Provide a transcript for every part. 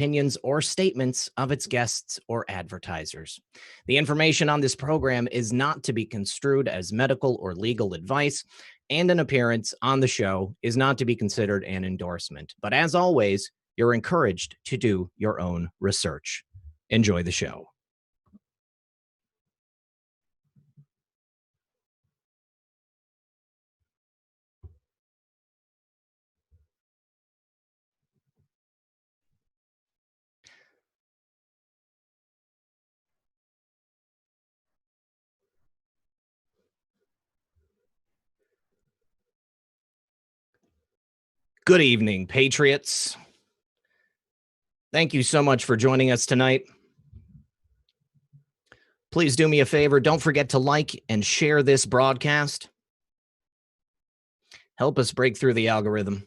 Opinions or statements of its guests or advertisers. The information on this program is not to be construed as medical or legal advice, and an appearance on the show is not to be considered an endorsement. But as always, you're encouraged to do your own research. Enjoy the show. Good evening, Patriots. Thank you so much for joining us tonight. Please do me a favor. Don't forget to like and share this broadcast. Help us break through the algorithm.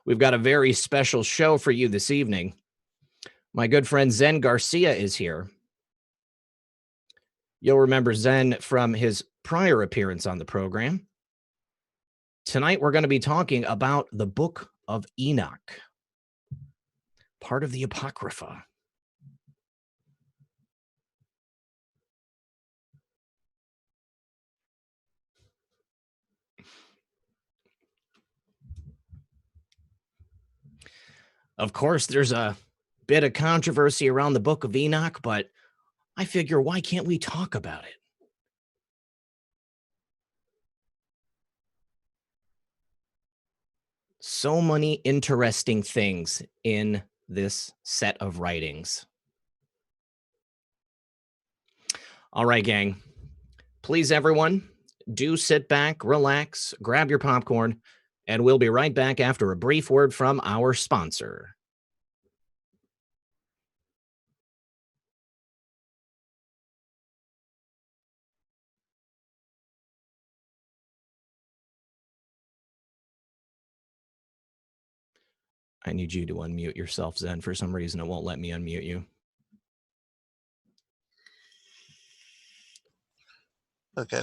We've got a very special show for you this evening. My good friend Zen Garcia is here. You'll remember Zen from his prior appearance on the program. Tonight, we're going to be talking about the Book of Enoch, part of the Apocrypha. Of course, there's a bit of controversy around the Book of Enoch, but I figure, why can't we talk about it? So many interesting things in this set of writings. All right, gang. Please, everyone, do sit back, relax, grab your popcorn, and we'll be right back after a brief word from our sponsor. I need you to unmute yourself, Zen. For some reason, it won't let me unmute you. Okay.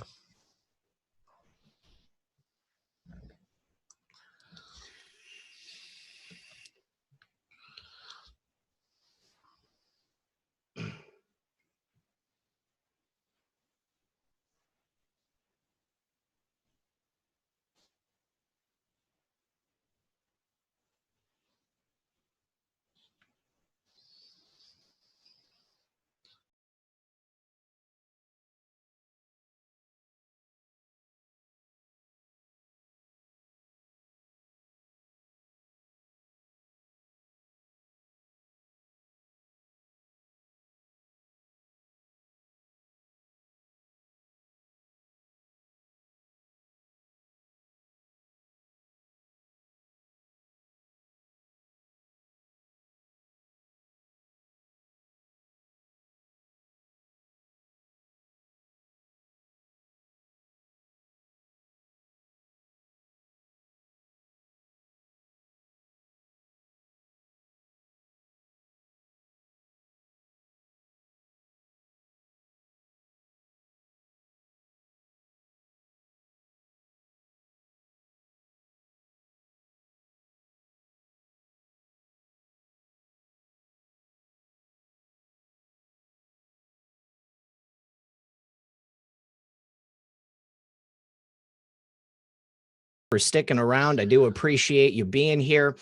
For sticking around. I do appreciate you being here.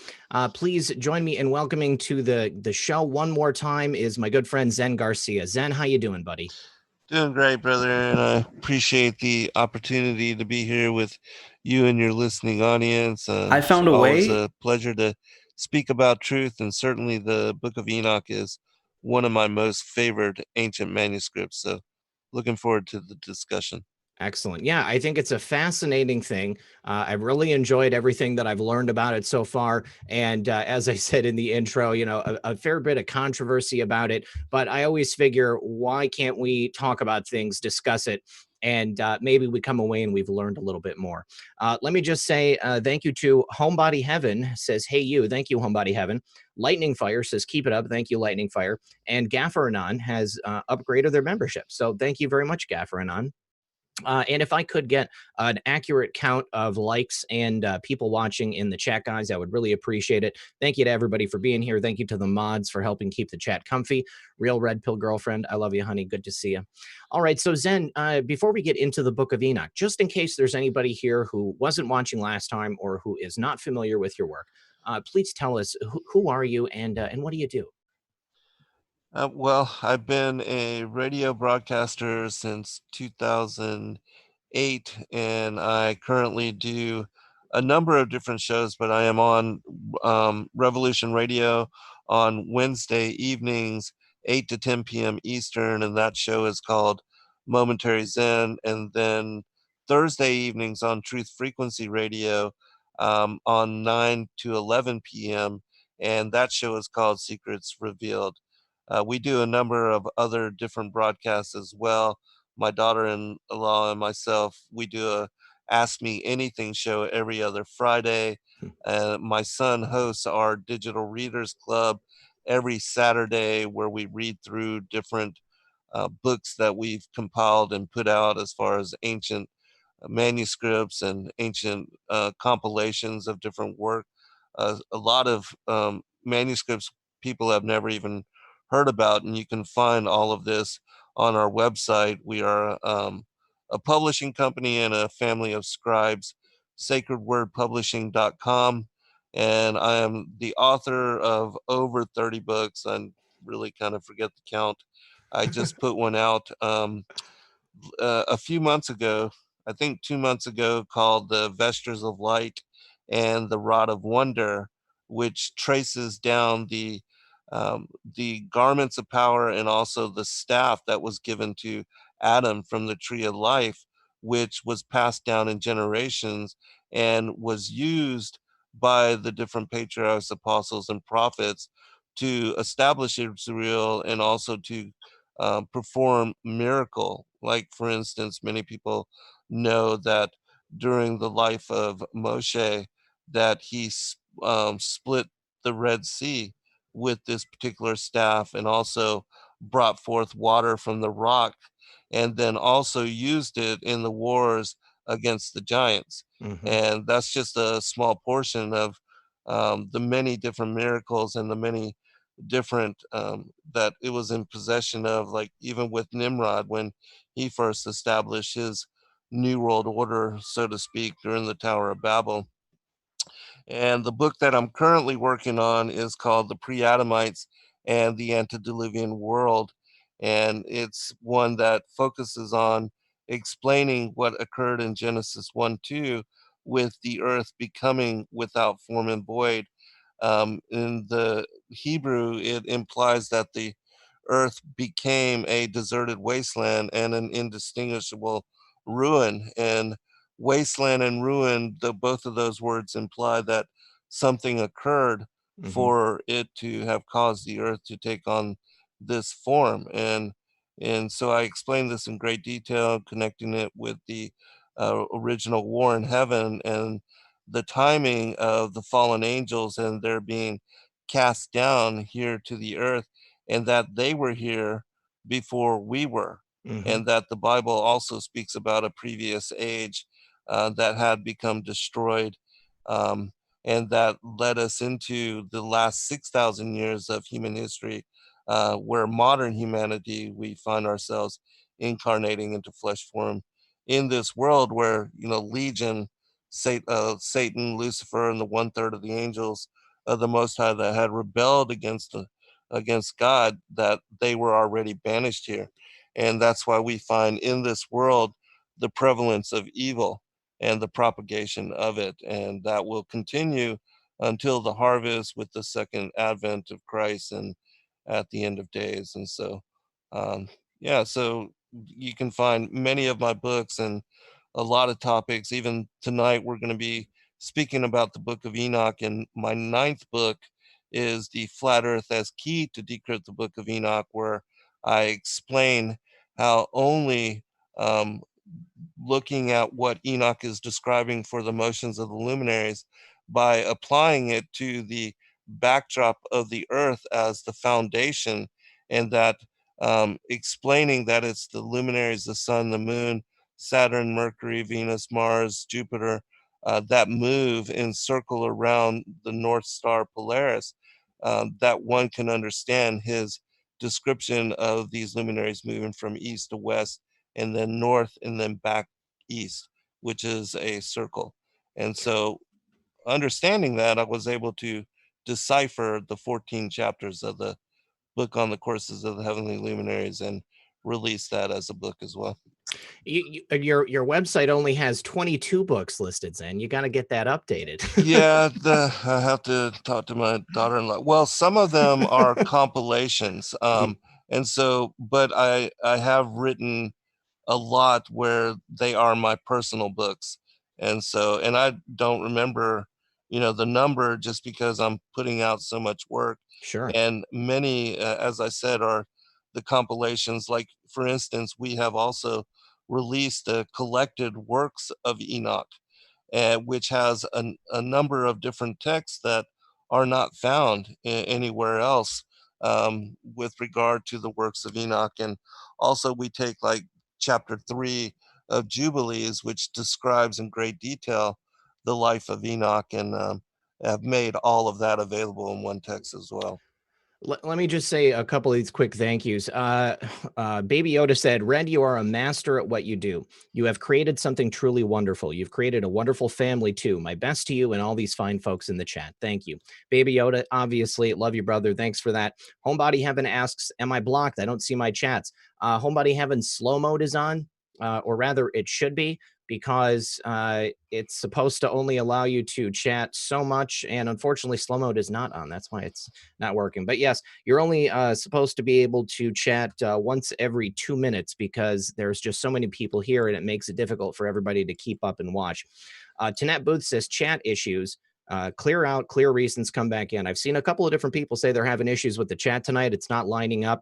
Please join me in welcoming to the show one more time is my good friend Zen Garcia. Zen, how you doing, buddy? Doing great, brother, and I appreciate the opportunity to be here with you and your listening audience. I found a always way. a pleasure to speak about truth, and certainly the Book of Enoch is one of my most favorite ancient manuscripts. So looking forward to the discussion. Excellent. Yeah, I think it's a fascinating thing. I've really enjoyed everything that I've learned about it so far. And as I said in the intro, you know, a fair bit of controversy about it. But I always figure, why can't we talk about things, discuss it? And maybe we come away and we've learned a little bit more. Let me just say thank you to Homebody Heaven, says, hey, you. Thank you, Homebody Heaven. Lightning Fire says, keep it up. Thank you, Lightning Fire. And Gaffer Anon has upgraded their membership. So thank you very much, Gaffer Anon. And if I could get an accurate count of likes and people watching in the chat, guys, I would really appreciate it. Thank you to everybody for being here. Thank you to the mods for helping keep the chat comfy. Real Red Pill Girlfriend, I love you, honey. Good to see you. All right, so Zen, before we get into the Book of Enoch, just in case there's anybody here who wasn't watching last time or who is not familiar with your work, please tell us who are you and what do you do? Well, I've been a radio broadcaster since 2008, and I currently do a number of different shows, but I am on Revolution Radio on Wednesday evenings, 8 to 10 p.m. Eastern, and that show is called Momentary Zen. And then Thursday evenings on Truth Frequency Radio on 9 to 11 p.m., and that show is called Secrets Revealed. We do a number of other different broadcasts as well. My daughter-in-law and myself, we do a Ask Me Anything show every other Friday. My son hosts our Digital Readers Club every Saturday, where we read through different books that we've compiled and put out as far as ancient manuscripts and ancient compilations of different work. A lot of manuscripts people have never even heard about, and you can find all of this on our website. We are a publishing company and a family of scribes, sacredwordpublishing.com, and I am the author of over 30 books. I really kind of forget the count. I just put one out a few months ago, I think 2 months ago, called The Vestures of Light and the Rod of Wonder, which traces down the garments of power and also the staff that was given to Adam from the tree of life, which was passed down in generations and was used by the different patriarchs, apostles, and prophets to establish Israel and also to perform miracle. Like, for instance, many people know that during the life of Moshe, that he split the Red Sea with this particular staff, and also brought forth water from the rock, and then also used it in the wars against the giants. Mm-hmm. And that's just a small portion of the many different miracles and the many different that it was in possession of, like even with Nimrod when he first established his new world order, so to speak, during the Tower of Babel. And the book that I'm currently working on is called The Pre-Adamites and the Antediluvian World. And it's one that focuses on explaining what occurred in Genesis 1-2 with the earth becoming without form and void. In the Hebrew, it implies that the earth became a deserted wasteland and an indistinguishable ruin. And wasteland and ruin, both of those words imply that something occurred Mm-hmm. for it to have caused the earth to take on this form. And so I explained this in great detail, connecting it with the original war in heaven and the timing of the fallen angels and their being cast down here to the earth, and that they were here before we were, Mm-hmm. and that the Bible also speaks about a previous age that had become destroyed, um, and that led us into the last 6,000 years of human history, where modern humanity, we find ourselves incarnating into flesh form in this world where, Legion, Satan, Lucifer, and the 1/3 of the angels of the Most High that had rebelled against God, that they were already banished here. And that's why we find in this world the prevalence of evil and the propagation of it. And that will continue until the harvest with the second advent of Christ and at the end of days. And so, um, yeah, so you can find many of my books and a lot of topics. Even tonight, we're going to be speaking about the Book of Enoch. And my ninth book is The Flat Earth as Key to Decrypt the Book of Enoch, where I explain how only um, looking at what Enoch is describing for the motions of the luminaries, by applying it to the backdrop of the earth as the foundation, and that explaining that it's the luminaries, the sun, the moon, Saturn, Mercury, Venus, Mars, Jupiter, that move and circle around the North Star Polaris, that one can understand his description of these luminaries moving from east to west and then north and then back east, which is a circle. And so, understanding that, I was able to decipher the 14 chapters of the book on the courses of the heavenly luminaries and release that as a book as well. Your website only has 22 books listed, Zen. You got to get that updated. Yeah, I have to talk to my daughter-in-law. Well, some of them are compilations, and so, but I have written a lot where they are my personal books, and so, and I don't remember, the number just because I'm putting out so much work, Sure. and many, as I said, are the compilations. Like, for instance, we have also released a collected works of Enoch, which has a number of different texts that are not found anywhere else, with regard to the works of Enoch. And also, we take like chapter 3 of Jubilees, which describes in great detail the life of Enoch, and have made all of that available in one text as well. Let me just say a couple of these quick thank yous. Baby Yoda said, Red, you are a master at what you do. You have created something truly wonderful. You've created a wonderful family, too. My best to you and all these fine folks in the chat. Thank you. Baby Yoda, obviously, love you, brother. Thanks for that. Homebody Heaven asks, am I blocked? I don't see my chats. Homebody Heaven slow mode is on, or rather, it should be, because it's supposed to only allow you to chat so much. And unfortunately, slow mode is not on. That's why it's not working. But yes, you're only supposed to be able to chat once every 2 minutes, because there's just so many people here and it makes it difficult for everybody to keep up and watch. Tanette Booth says chat issues. Clear out, clear reasons, come back in. I've seen a couple of different people say they're having issues with the chat tonight. It's not lining up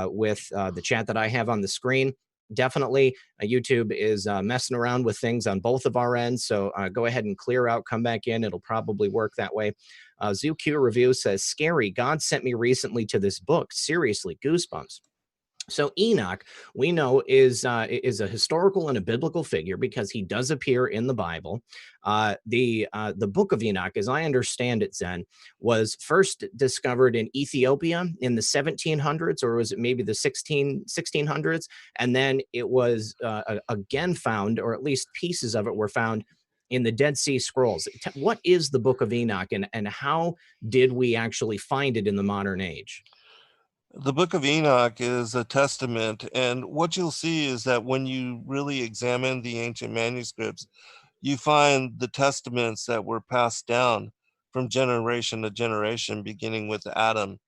with the chat that I have on the screen. Definitely, YouTube is messing around with things on both of our ends. So go ahead and clear out, come back in. It'll probably work that way. ZooQ Review says, scary. God sent me recently to this book. Seriously, goosebumps. So Enoch, we know, is a historical and a biblical figure because he does appear in the Bible. The Book of Enoch, as I understand it, Zen, was first discovered in Ethiopia in the 1700s, or was it maybe the 1600s? And then it was again found, or at least pieces of it were found in the Dead Sea Scrolls. What is the Book of Enoch, and how did we actually find it in the modern age? The Book of Enoch is a testament, and what you'll see is that when you really examine the ancient manuscripts, you find the testaments that were passed down from generation to generation, beginning with Adam.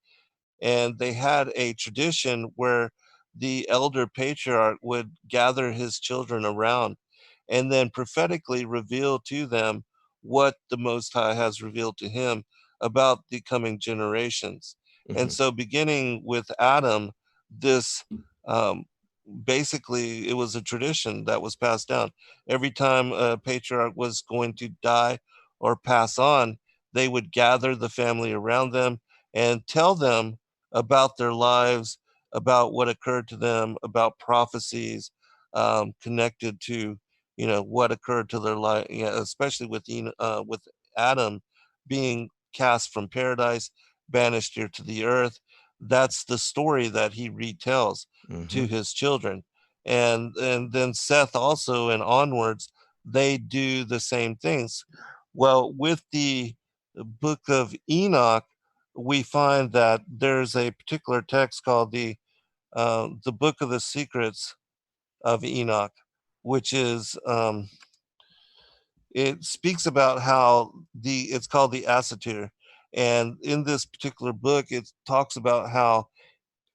And they had a tradition where the elder patriarch would gather his children around and then prophetically reveal to them what the Most High has revealed to him about the coming generations. And Mhm. so, beginning with Adam, this um, basically, it was a tradition that was passed down. Every time a patriarch was going to die or pass on, they would gather the family around them and tell them about their lives, about what occurred to them, about prophecies connected to, what occurred to their life, especially with Adam being cast from paradise, banished here to the earth. That's the story that he retells to Mhm. his children. And then Seth also, and onwards, they do the same things. Well, with the Book of Enoch, we find that there's a particular text called the Book of the Secrets of Enoch, which is it speaks about how it's called the Assatir, and in this particular book, it talks about how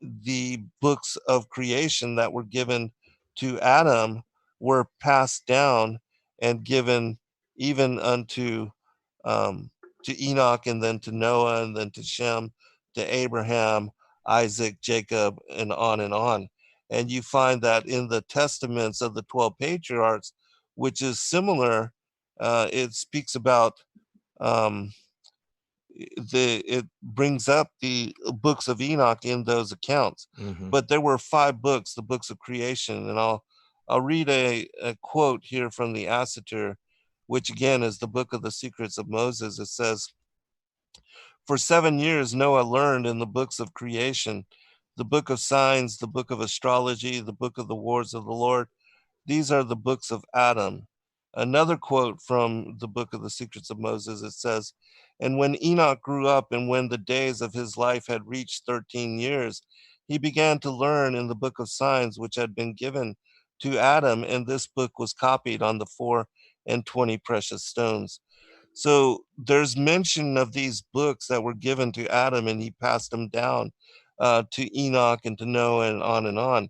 the books of creation that were given to Adam were passed down and given even unto um, to Enoch, and then to Noah, and then to Shem, to Abraham, Isaac, Jacob, and on and on. And you find that in the testaments of the 12 patriarchs, which is similar, it speaks about um, it brings up the books of Enoch in those accounts. Mhm. But there were 5 books, the books of creation, and I'll read a quote here from the Assater, which again is the Book of the Secrets of Moses. It says, "For 7 years Noah learned in the books of creation, the book of signs, the book of astrology, the book of the wars of the Lord. These are the books of Adam." Another quote from the Book of the Secrets of Moses, it says, "And when Enoch grew up and when the days of his life had reached 13 years, he began to learn in the book of signs which had been given to Adam, and this book was copied on the 24 precious stones." So there's mention of these books that were given to Adam, and he passed them down to Enoch and to Noah and on and on.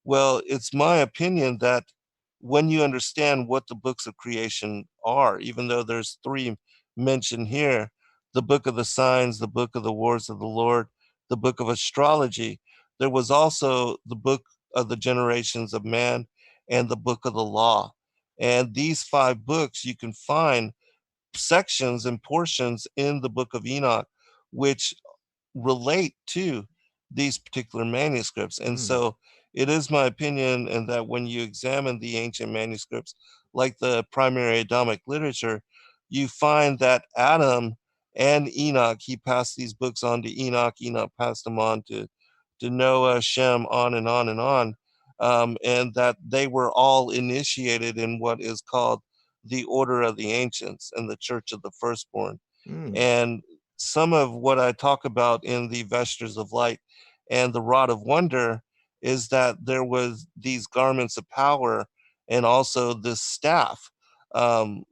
Well, it's my opinion that when you understand what the books of creation are, even though there's three mentioned here, the book of the signs, the book of the wars of the Lord, the book of astrology, there was also the book of the generations of man and the book of the law. And these five books you can find sections and portions in the Book of Enoch which relate to these particular manuscripts. And Mm, so it is my opinion, and that when you examine the ancient manuscripts, like the primary Adamic literature, you find that Adam and Enoch, he passed these books on to Enoch, Enoch passed them on to Noah, Shem, on and on and on. And that they were all initiated in what is called the Order of the Ancients and the Church of the Firstborn. mm, And some of what I talk about in the Vestures of Light and the Rod of Wonder is that there was these garments of power and also this staff,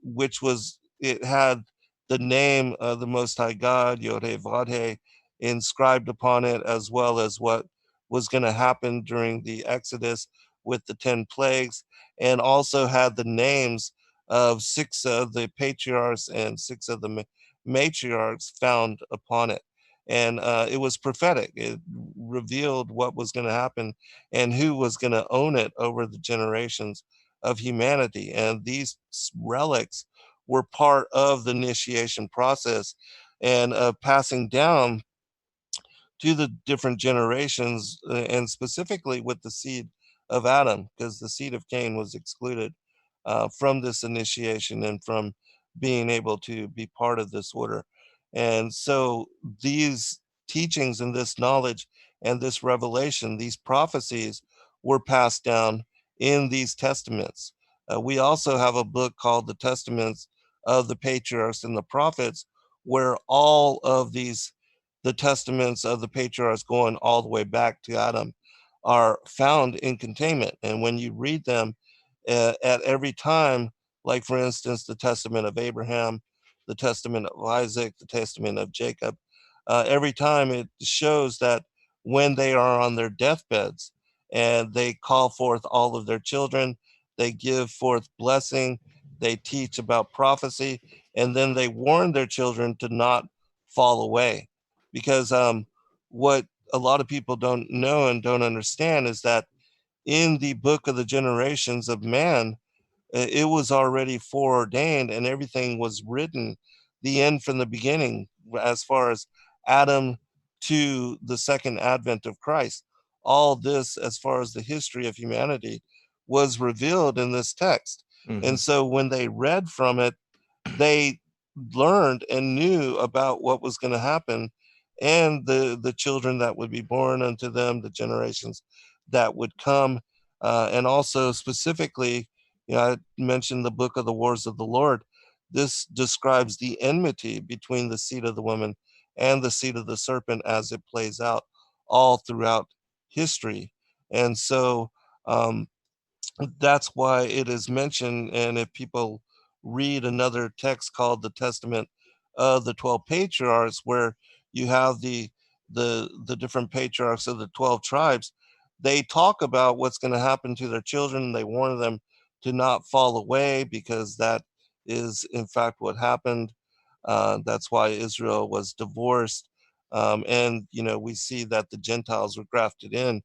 which was, it had the name of the Most High God, Yod He Vod He, inscribed upon it, as well as what was going to happen during the Exodus with the 10 plagues, and also had the names of six of the patriarchs and six of the matriarchs found upon it. And it was prophetic. It revealed what was going to happen and who was going to own it over the generations of humanity. And these relics were part of the initiation process and passing down to the different generations, and specifically with the seed of Adam, because the seed of Cain was excluded from this initiation and from being able to be part of this order. And so these teachings and this knowledge and this revelation, these prophecies were passed down in these testaments. We also have a book called the Testaments of the Patriarchs and the Prophets, where all of these, the testaments of the patriarchs going all the way back to Adam, are found in containment. And when you read them at every time, like for instance, the testament of Abraham, the testament of Isaac, the testament of Jacob, every time it shows that when they are on their deathbeds and they call forth all of their children, they give forth blessing, they teach about prophecy, and then they warn their children to not fall away. Because what a lot of people don't know and don't understand is that in the book of the generations of man, it was already foreordained and everything was written, the end from the beginning, as far as Adam to the second advent of Christ. All this, as far as the history of humanity, was revealed in this text. And mhm, so when they read from it, they learned and knew about what was going to happen, and the children that would be born unto them, the generations that would come. And also specifically, I mentioned the book of the wars of the Lord. This describes the enmity between the seed of the woman and the seed of the serpent as it plays out all throughout history. And so um, that's why it is mentioned. And if people read another text called the Testament of the 12 Patriarchs, where you have the different patriarchs of the 12 tribes, they talk about what's going to happen to their children. They warn them to not fall away, because that is in fact what happened. That's why Israel was divorced. And we see that the Gentiles were grafted in,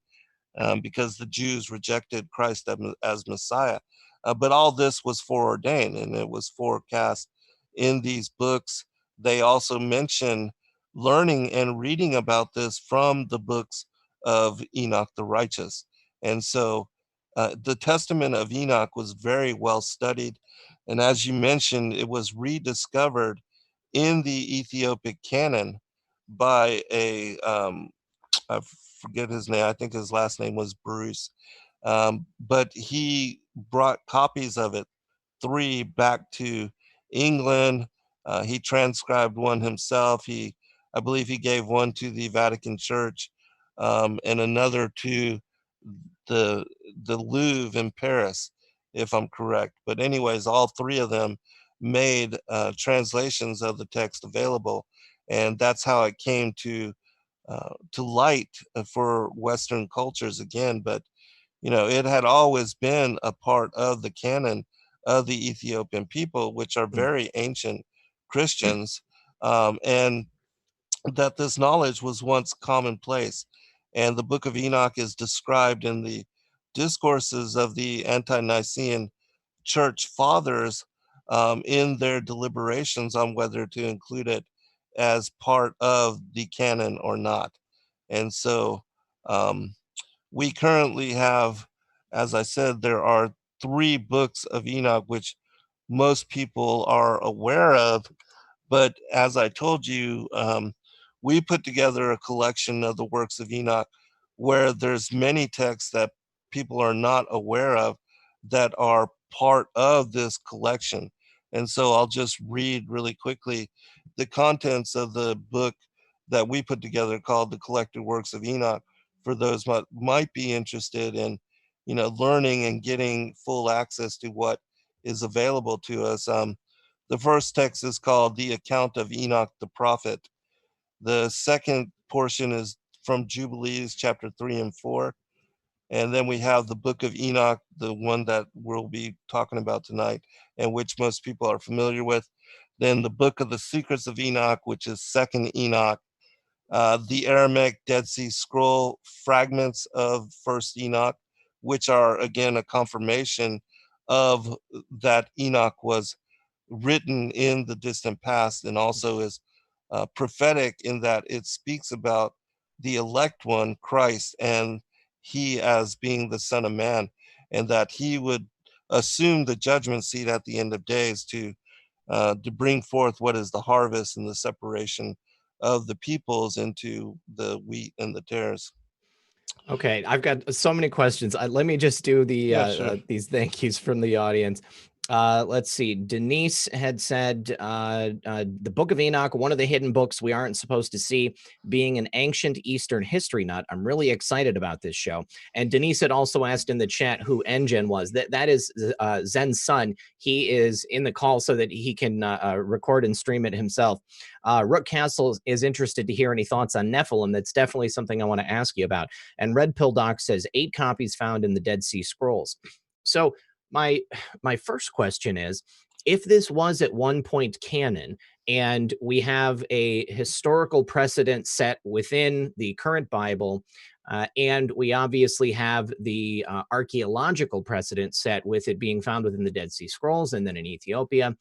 because the Jews rejected Christ as Messiah. But all this was foreordained and it was forecast in these books. They also mention learning and reading about this from the books of Enoch the righteous. And so The Testament of Enoch was very well studied. And as you mentioned, it was rediscovered in the Ethiopic canon by I forget his name, I think his last name was Bruce. But he brought copies of it, three, back to England. He transcribed one himself. I believe he gave one to the Vatican Church, and another to the the Louvre in Paris, if I'm correct. But anyways, all three of them made translations of the text available, and that's how it came to light for Western cultures again. But it had always been a part of the canon of the Ethiopian people, which are Mm. very ancient Christians, and that this knowledge was once commonplace. And the Book of Enoch is described in the discourses of the ante-Nicene church fathers, in their deliberations on whether to include it as part of the canon or not. And so, um, we currently have, as I said, there are three books of Enoch, which most people are aware of. But as I told you, we put together a collection of the works of Enoch where there's many texts that people are not aware of that are part of this collection. And so I'll just read really quickly the contents of the book that we put together called The Collected Works of Enoch, for those might be interested in, learning and getting full access to what is available to us. The first text is called The Account of Enoch the Prophet. The second portion is from Jubilees, chapter 3 and 4. And then we have the Book of Enoch, the one that we'll be talking about tonight, and which most people are familiar with. Then the Book of the Secrets of Enoch, which is Second Enoch. The Aramaic Dead Sea Scroll fragments of First Enoch, which are again a confirmation of that Enoch was written in the distant past, and also is prophetic in that it speaks about the elect one, Christ, and he as being the Son of Man, and that he would assume the judgment seat at the end of days to bring forth what is the harvest and the separation of the peoples into the wheat and the tares. Okay, I've got so many questions. Let me just do Yeah, sure. these thank yous from the audience. Let's see. Denise had said the Book of Enoch, one of the hidden books we aren't supposed to see, being an ancient Eastern history nut. I'm really excited about this show. And Denise had also asked in the chat who Engen was. That is Zen's son. He is in the call so that he can record and stream it himself. Rook Castle is interested to hear any thoughts on Nephilim. That's definitely something I want to ask you about. And Red Pill Doc says 8 copies found in the Dead Sea Scrolls. So my first question is, if this was at one point canon and we have a historical precedent set within the current Bible, and we obviously have the archaeological precedent set with it being found within the Dead Sea Scrolls and then in Ethiopia,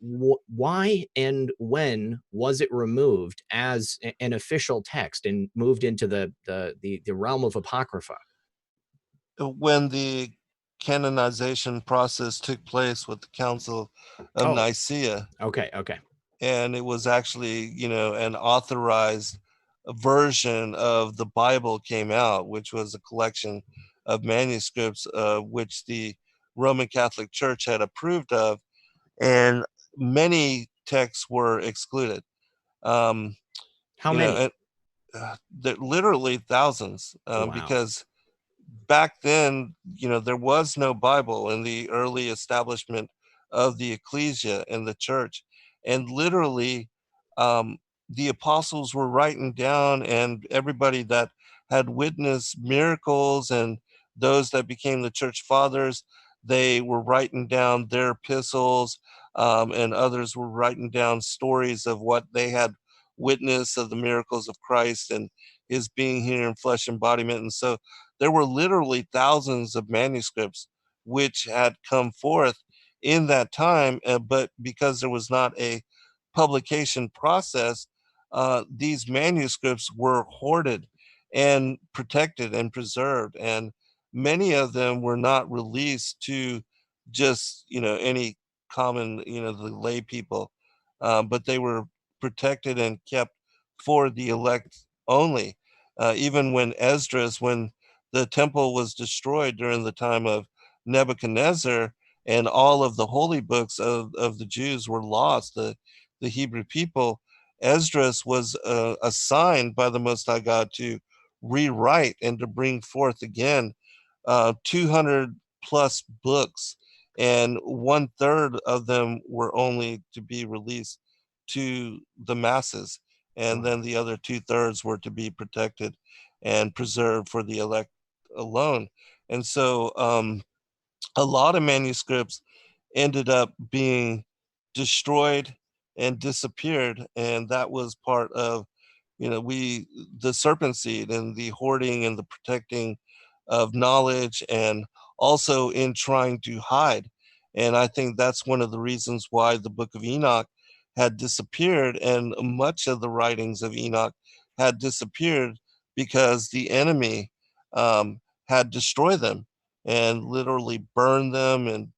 why and when was it removed as an official text and moved into the realm of apocrypha? When the canonization process took place with the Council of Oh, Nicaea, okay, okay. and it was actually, an authorized version of the Bible came out, which was a collection of manuscripts, which the Roman Catholic Church had approved of, and many texts were excluded. Um, How you know, many? and there literally thousands, Wow. because back then, there was no Bible in the early establishment of the ecclesia and the church. And literally, um, the apostles were writing down, and everybody that had witnessed miracles and those that became the church fathers, they were writing down their epistles, and others were writing down stories of what they had witnessed of the miracles of Christ and his being here in flesh embodiment. And so there were literally thousands of manuscripts which had come forth in that time, but because there was not a publication process, these manuscripts were hoarded and protected and preserved. And many of them were not released to just, any common, the lay people, but they were protected and kept for the elect only. Even when the temple was destroyed during the time of Nebuchadnezzar, and all of the holy books of the Jews were lost, the Hebrew people, Esdras was assigned by the Most High God to rewrite and to bring forth again 200 plus books, and one third of them were only to be released to the masses, and Wow. then the other two-thirds were to be protected and preserved for the elect alone. And so a lot of manuscripts ended up being destroyed and disappeared, and that was part of, we the serpent seed and the hoarding and the protecting of knowledge, and also in trying to hide. And I think that's one of the reasons why the Book of Enoch had disappeared, and much of the writings of Enoch had disappeared, because the enemy had destroyed them and literally burned them,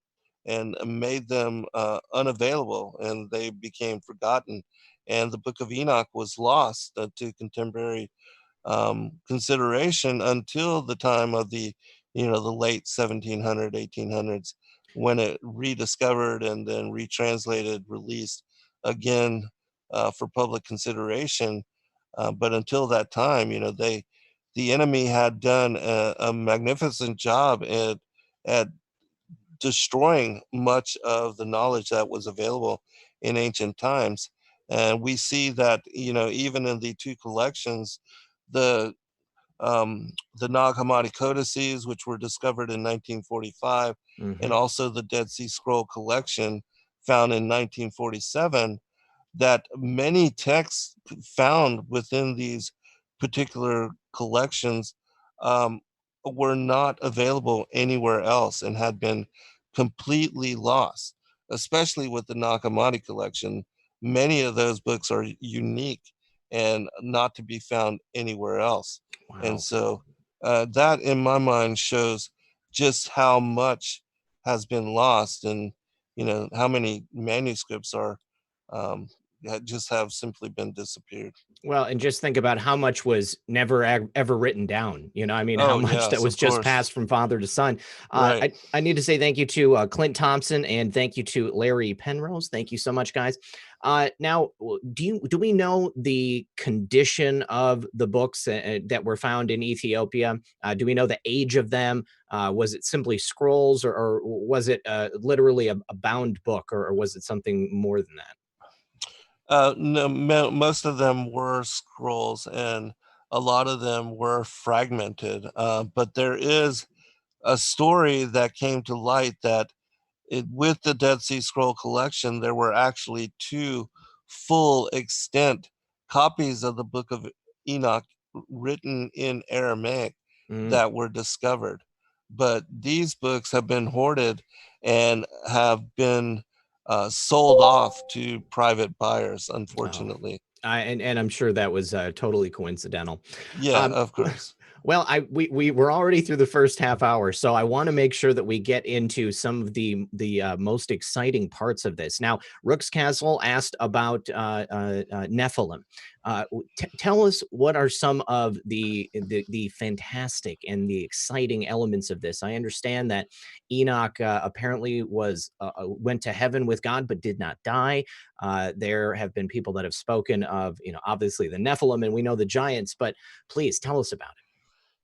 and made them unavailable, and they became forgotten. And the Book of Enoch was lost to contemporary consideration until the time of the late 1700s, 1800s, when it rediscovered and then retranslated, released again for public consideration. But until that time, the enemy had done a magnificent job at destroying much of the knowledge that was available in ancient times. And we see that, even in the two collections, the Nag Hammadi codices, which were discovered in 1945, and Hmm. also the Dead Sea Scroll collection found in 1947, that many texts found within these particular collections um, were not available anywhere else and had been completely lost, especially with the Nag Hammadi collection. Many of those books are unique and not to be found anywhere else. And Wow. so that, in my mind, shows just how much has been lost, and how many manuscripts are um, just have simply been disappeared. Well, and just think about how much was never ever written down. I mean, how Oh, much that yes, was of just course. passed from father to son. Right. I need to say thank you to Clint Thompson, and thank you to Larry Penrose. Thank you so much, guys. Now, do we know the condition of the books that were found in Ethiopia? Do we know the age of them? Was it simply scrolls, or was it literally a bound book, or was it something more than that? No, most of them were scrolls, and a lot of them were fragmented. But there is a story that came to light that with the Dead Sea Scroll collection, there were actually two full extent copies of the Book of Enoch written in Aramaic Mm. that were discovered. But these books have been hoarded and have been sold off to private buyers, Oh, unfortunately. and I'm sure that was totally coincidental. Yeah, Um, of course. well, we were already through the first half hour, so I want to make sure that we get into some of the most exciting parts of this. Now, Rook's Castle asked about Nephilim. Tell us, what are some of the fantastic and the exciting elements of this? I understand that Enoch apparently went to heaven with God, but did not die. There have been people that have spoken of, obviously the Nephilim, and we know the giants, but please tell us about it.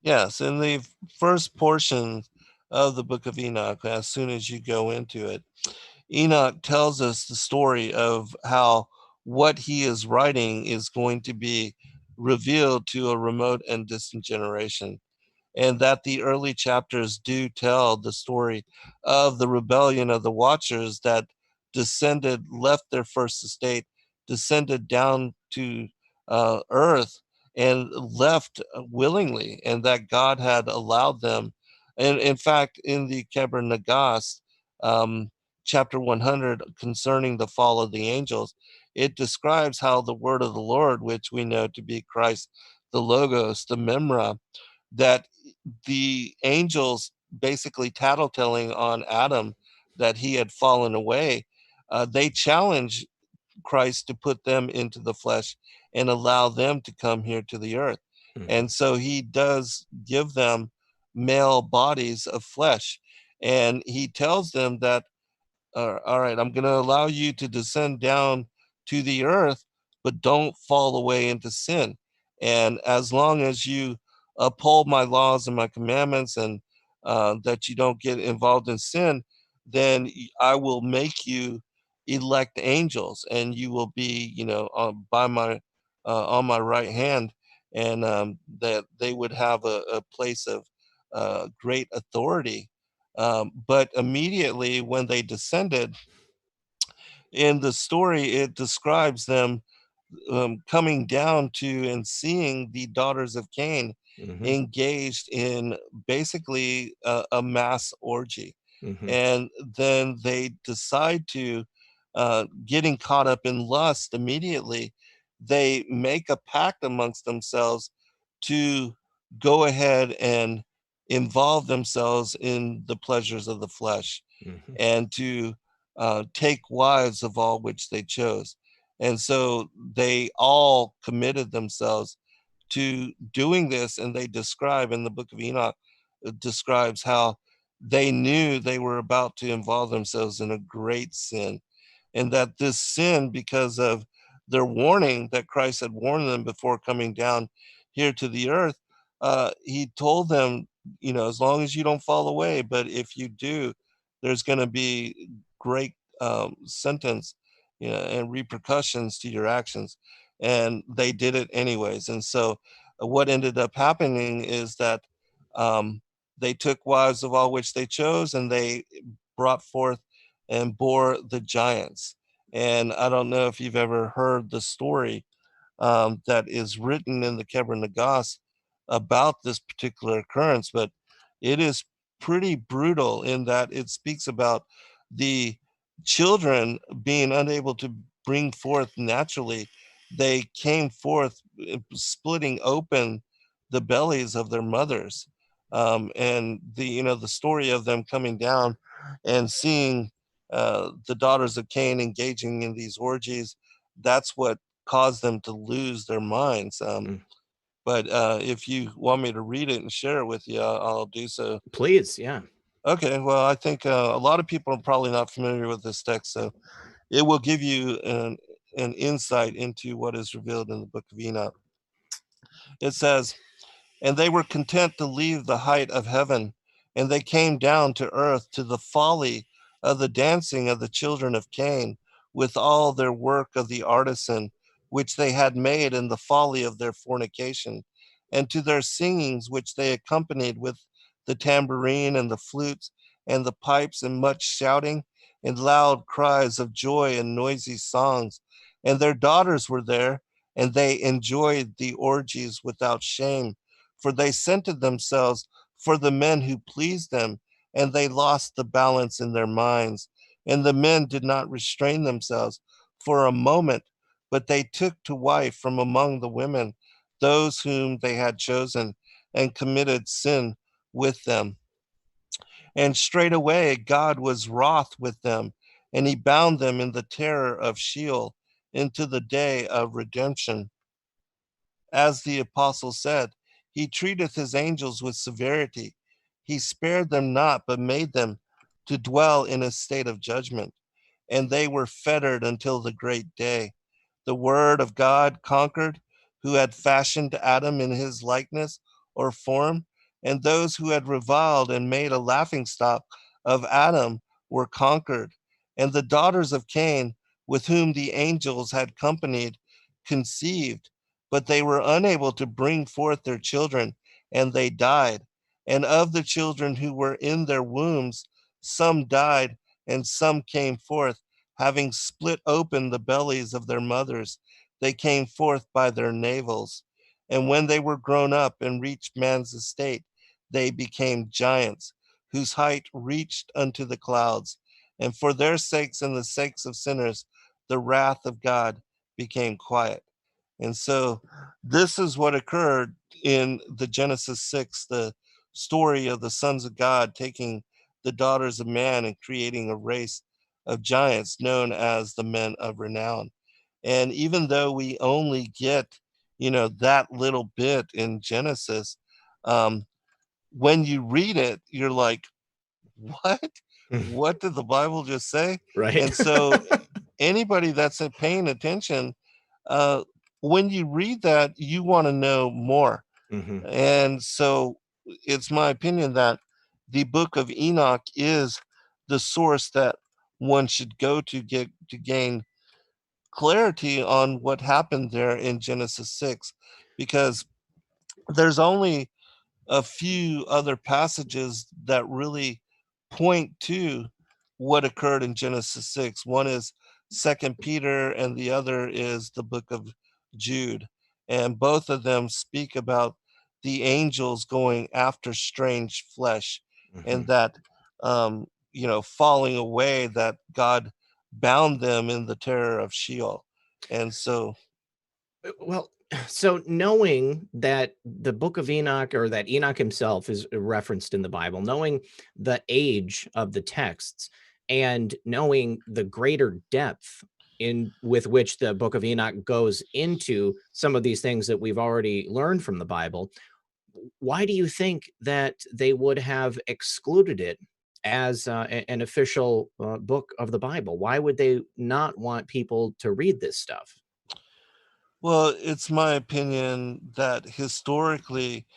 Yes, in the first portion of the Book of Enoch, as soon as you go into it, Enoch tells us the story of how what he is writing is going to be revealed to a remote and distant generation, and that the early chapters do tell the story of the rebellion of the Watchers that left their first estate, descended down to earth, and left willingly, and that God had allowed them. And in fact, in the Keber Nagas, um, chapter 100, concerning the fall of the angels, it describes how the word of the Lord, which we know to be Christ, the Logos, the Memra, that the angels basically tattletelling on Adam that he had fallen away, they challenge Christ to put them into the flesh and allow them to come here to the earth. Mhm. And so he does give them male bodies of flesh. And he tells them that, all right, I'm going to allow you to descend down to the earth, but don't fall away into sin. And as long as you uphold my laws and my commandments, and that you don't get involved in sin, then I will make you elect angels, and you will be, by my on my right hand, and that they would have a place of great authority. But immediately when they descended, in the story, it describes them coming down to and seeing the daughters of Cain Mhm. engaged in basically a mass orgy. Mhm. And then they decide to, getting caught up in lust immediately, they make a pact amongst themselves to go ahead and involve themselves in the pleasures of the flesh, Mhm. and to take wives of all which they chose. And so they all committed themselves to doing this. And they describe in the Book of Enoch, it describes how they knew they were about to involve themselves in a great sin, and that this sin, because of their warning that Christ had warned them before coming down here to the earth, he told them, as long as you don't fall away, but if you do, there's going to be great sentence, and repercussions to your actions. And they did it anyways. And so, what ended up happening is that, um, they took wives of all which they chose, and they brought forth and bore the giants. And I don't know if you've ever heard the story that is written in the Keber Nagas about this particular occurrence, but it is pretty brutal in that it speaks about the children being unable to bring forth naturally. They came forth splitting open the bellies of their mothers. And the story of them coming down and seeing the daughters of Cain engaging in these orgies, that's what caused them to lose their minds. Mm. But if you want me to read it and share it with you, I'll do so. Please, yeah. Okay, well, I think a lot of people are probably not familiar with this text, so it will give you an insight into what is revealed in the Book of Enoch. It says, "And they were content to leave the height of heaven, and they came down to earth to the folly of the dancing of the children of Cain, with all their work of the artisan, which they had made in the folly of their fornication, and to their singings, which they accompanied with the tambourine and the flutes and the pipes, and much shouting, and loud cries of joy and noisy songs. And their daughters were there, and they enjoyed the orgies without shame, for they scented themselves for the men who pleased them, and they lost the balance in their minds. And the men did not restrain themselves for a moment, but they took to wife from among the women those whom they had chosen, and committed sin with them. And straightway God was wroth with them, and he bound them in the terror of Sheol into the day of redemption. As the apostle said, he treateth his angels with severity. He spared them not, but made them to dwell in a state of judgment. And they were fettered until the great day. The word of God conquered, who had fashioned Adam in his likeness or form, and those who had reviled and made a laughingstock of Adam were conquered. And the daughters of Cain, with whom the angels had companied, conceived, but they were unable to bring forth their children, and they died. And of the children who were in their wombs, some died, and some came forth, having split open the bellies of their mothers. They came forth by their navels. And when they were grown up and reached man's estate, they became giants, whose height reached unto the clouds. And for their sakes and the sakes of sinners, the wrath of God became quiet. And so this is what occurred in the Genesis 6, the story of the sons of God taking the daughters of man and creating a race of giants known as the men of renown. And even though we only get, that little bit in Genesis, um, when you read it, you're like, what? What did the Bible just say? Right. And so anybody that's paying attention, uh, when you read that, you want to know more. Hmm. And so it's my opinion that the Book of Enoch is the source that one should go to gain clarity on what happened there in Genesis 6, because there's only a few other passages that really point to what occurred in Genesis 6. One is Second Peter, and the other is the book of Jude. And both of them speak about the angels going after strange flesh, and Hmm. that, falling away, that God bound them in the terror of Sheol. And so, Well, so knowing that the Book of Enoch, or that Enoch himself is referenced in the Bible, knowing the age of the texts, and knowing the greater depth in with which the Book of Enoch goes into some of these things that we've already learned from the Bible, why do you think that they would have excluded it as an official book of the Bible? Why would they not want people to read this stuff? well, it's my opinion that historically,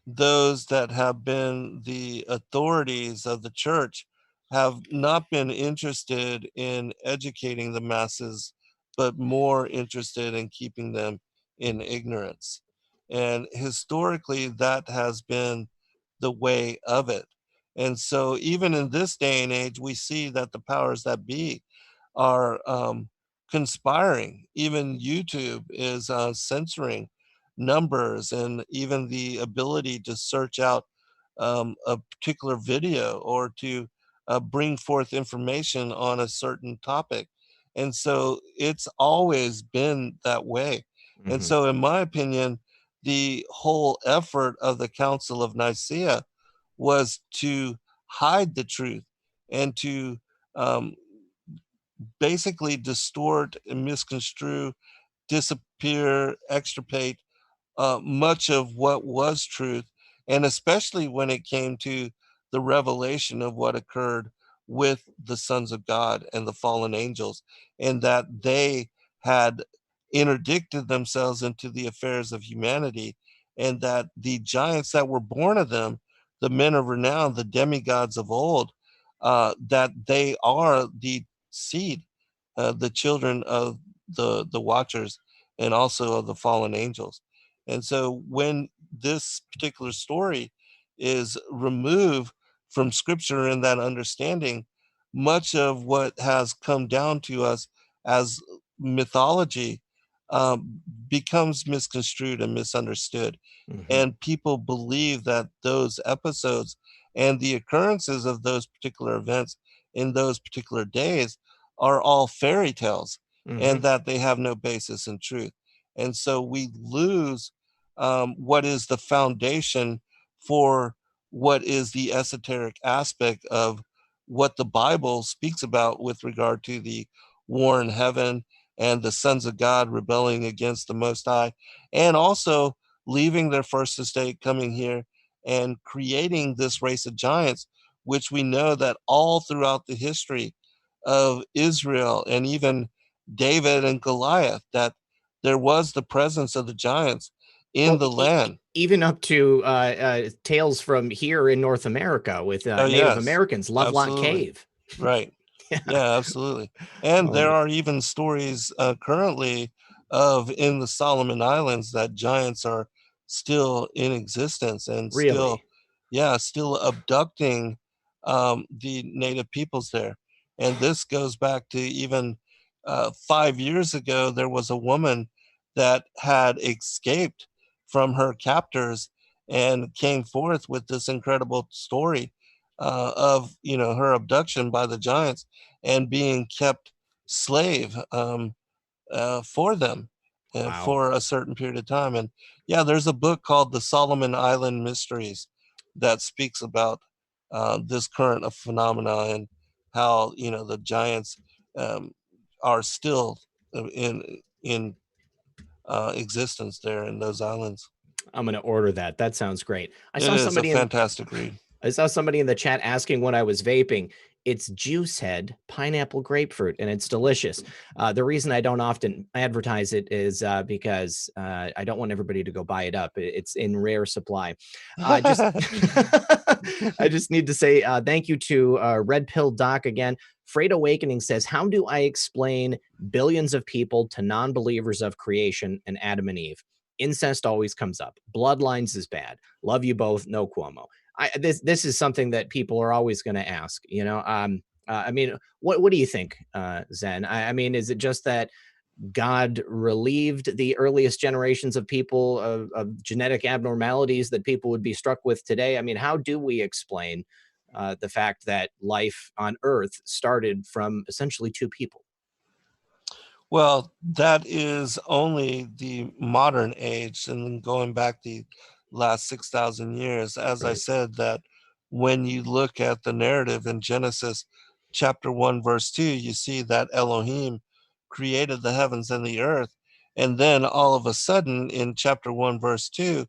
those that have been the authorities of the church have not been interested in educating the masses, but more interested in keeping them in ignorance. And historically, that has been the way of it. And so, even in this day and age, we see that the powers that be are conspiring. Even YouTube is censoring numbers, and even the ability to search out a particular video, or to bring forth information on a certain topic. And so it's always been that way. And Hmm. so, in my opinion, the whole effort of the Council of Nicaea was to hide the truth, and to um, basically distort and misconstrue, disappear, extirpate much of what was truth, and especially when it came to the revelation of what occurred with the sons of God and the fallen angels, and that they had interdicted themselves into the affairs of humanity, and that the giants that were born of them, the men of renown, the demigods of old, that they are the seed, the children of the watchers, and also of the fallen angels. And so when this particular story is removed from scripture in that understanding, much of what has come down to us as mythology becomes misconstrued and misunderstood. Hmm. And people believe that those episodes and the occurrences of those particular events in those particular days are all fairy tales, and Hmm. that they have no basis in truth. And so we lose what is the foundation for what is the esoteric aspect of what the Bible speaks about with regard to the war in heaven, and the sons of God rebelling against the Most High, and also leaving their first estate, coming here and creating this race of giants, which we know that all throughout the history of Israel, and even David and Goliath, that there was the presence of the giants in Well, the land. even up to tales from here in North America with Oh, Native yes, Americans, Lovelock absolutely. Cave. Right. Yeah. Yeah, absolutely. And Oh there my, are even stories currently of in the Solomon Islands that giants are still in existence, and still, really? yeah, still abducting the native peoples there. And this goes back to even 5 years ago. There was a woman that had escaped from her captors and came forth with this incredible story of, her abduction by the giants and being kept slave, for them Wow. for a certain period of time. And yeah, there's a book called The Solomon Island Mysteries that speaks about this current phenomena, and how the giants um, are still in existence there in those islands. I'm going to order that. That sounds great. It is a fantastic read. I saw somebody in the chat asking what I was vaping. It's juice head pineapple grapefruit, and it's delicious. The reason I don't often advertise it is because I don't want everybody to go buy it up. It's in rare supply. Just I just need to say thank you to Red Pill Doc again. Freight Awakening says, how do I explain billions of people to non-believers of creation and Adam and Eve? Incest always comes up. Bloodlines is bad. Love you both. No Cuomo. This is something that people are always going to ask, I mean, what do you think, Zen? I mean, is it just that God relieved the earliest generations of people of genetic abnormalities that people would be struck with today? I mean, how do we explain the fact that life on Earth started from essentially two people? Well, that is only the modern age, and then going back the last 6,000 years. As I Right. said, that when you look at the narrative in Genesis chapter 1, verse 2, you see that Elohim created the heavens and the earth. And then all of a sudden, in chapter 1, verse 2,